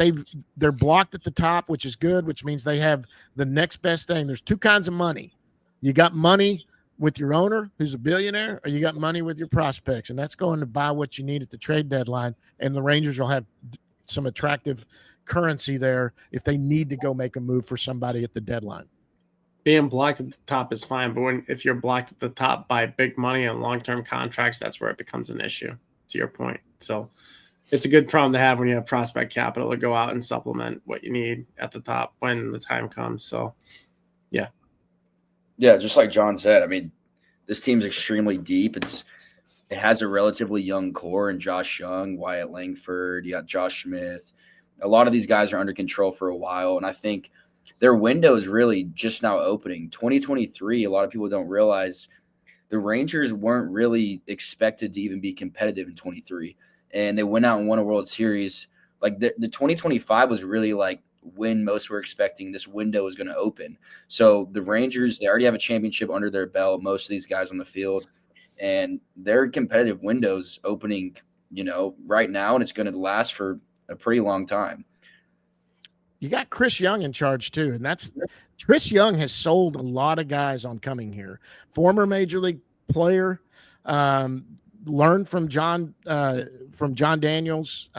Speaker 7: they're blocked at the top, which is good, which means they have the next best thing. There's 2 kinds of money. You got money with your owner, who's a billionaire, or you got money with your prospects, and that's going to buy what you need at the trade deadline. And the Rangers will have some attractive currency there if they need to go make a move for somebody at the deadline.
Speaker 5: Being blocked at the top is fine, but if you're blocked at the top by big money and long-term contracts, that's where it becomes an issue, to your point. So it's a good problem to have when you have prospect capital to go out and supplement what you need at the top when the time comes. So, yeah.
Speaker 6: Yeah, just like John said, I mean, this team's extremely deep. It has a relatively young core in Josh Young, Wyatt Langford, you got Josh Smith. A lot of these guys are under control for a while, and I think their window is really just now opening. 2023, a lot of people don't realize the Rangers weren't really expected to even be competitive in 23, and they went out and won a World Series. Like the 2025 was really like when most were expecting this window was going to open. So the Rangers, they already have a championship under their belt, most of these guys on the field, and their competitive windows opening, right now, and it's going to last for a pretty long time.
Speaker 7: You got Chris Young in charge too, and Chris Young has sold a lot of guys on coming here. Former major league player, learned from John Daniels.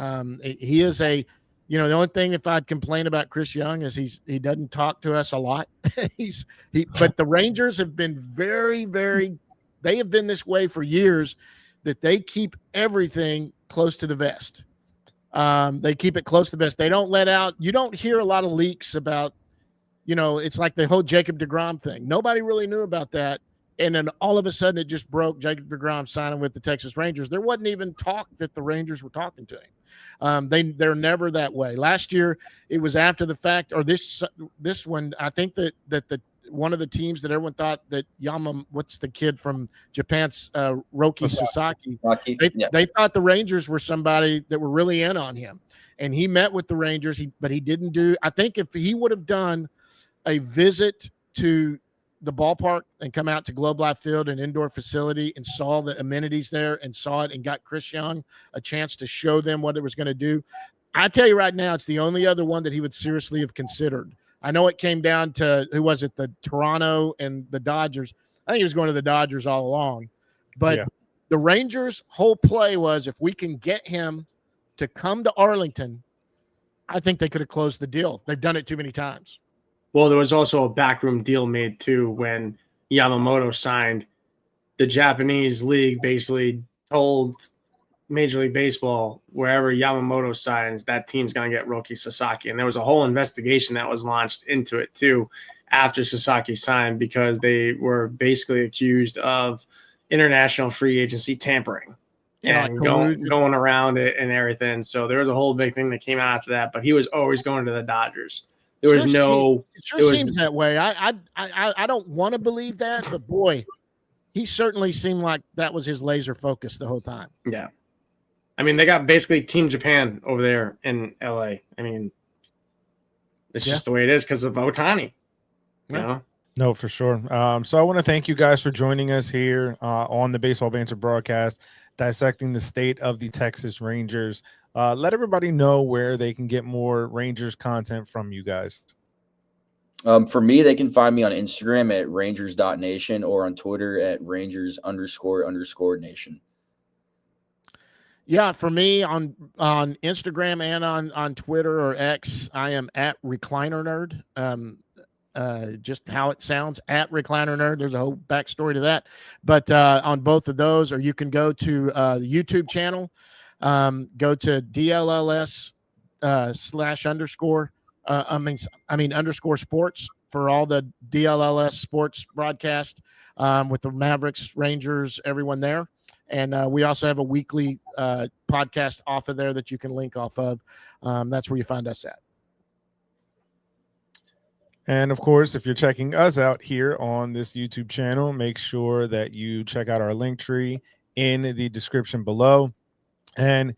Speaker 7: He is the only thing if I'd complain about Chris Young is he doesn't talk to us a lot. But the Rangers have been very, very. They have been this way for years, that they keep everything close to the vest. They keep it close to the vest. They don't let out. You don't hear a lot of leaks about, it's like the whole Jacob deGrom thing. Nobody really knew about that. And then all of a sudden it just broke. Jacob deGrom signing with the Texas Rangers. There wasn't even talk that the Rangers were talking to him. They're never that way. Last year it was after the fact, or this one, I think that the one of the teams that everyone thought that what's the kid from Japan's Roki Sasaki, they thought the Rangers were somebody that were really in on him. And he met with the Rangers, but he didn't do. I think if he would have done a visit to the ballpark and come out to Globe Life Field, an indoor facility, and saw the amenities there and saw it and got Chris Young a chance to show them what it was going to do, I tell you right now, it's the only other one that he would seriously have considered. I know it came down to, who was it, the Toronto and the Dodgers. I think he was going to the Dodgers all along. But the Rangers' whole play was, if we can get him to come to Arlington, I think they could have closed the deal. They've done it too many times.
Speaker 5: Well, there was also a backroom deal made too when Yamamoto signed. The Japanese league basically told Major League Baseball, wherever Yamamoto signs, that team's going to get Roki Sasaki. And there was a whole investigation that was launched into it too after Sasaki signed, because they were basically accused of international free agency tampering and going around it and everything. So there was a whole big thing that came out after that, but he was always going to the Dodgers. There was
Speaker 7: it seems that way. I don't want to believe that, but boy, he certainly seemed like that was his laser focus the whole time.
Speaker 5: Yeah. I mean, they got basically Team Japan over there in LA. I mean, it's just the way it is because of Ohtani. You know?
Speaker 4: No, for sure. So I want to thank you guys for joining us here on the Baseball Banter Broadcast, dissecting the state of the Texas Rangers. Let everybody know where they can get more Rangers content from you guys.
Speaker 6: For me, they can find me on Instagram at rangers.nation or on Twitter at rangers__nation.
Speaker 7: Yeah, for me on Instagram and on Twitter or X, I am at Recliner Nerd. Just how it sounds, at Recliner Nerd. There's a whole backstory to that. But on both of those, or you can go to the YouTube channel, go to DLLS __ sports for all the DLLS sports broadcast with the Mavericks, Rangers, everyone there. And we also have a weekly podcast off of there that you can link off of. That's where you find us at.
Speaker 4: And of course, if you're checking us out here on this YouTube channel, make sure that you check out our link tree in the description below. And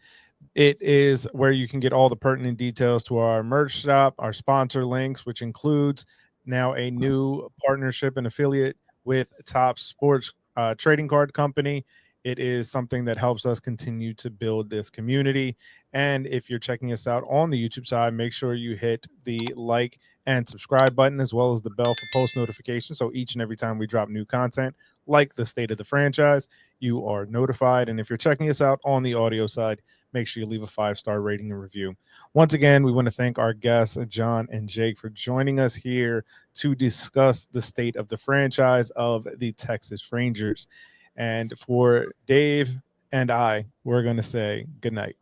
Speaker 4: it is where you can get all the pertinent details to our merch shop, our sponsor links, which includes now a new partnership and affiliate with Top Sports Trading Card Company. It is something that helps us continue to build this community. And if you're checking us out on the YouTube side, make sure you hit the like and subscribe button, as well as the bell for post notifications. So each and every time we drop new content, like the state of the franchise, you are notified. And if you're checking us out on the audio side, make sure you leave a 5-star rating and review. Once again, we want to thank our guests, John and Jake, for joining us here to discuss the state of the franchise of the Texas Rangers. And for Dave and I, we're going to say good night.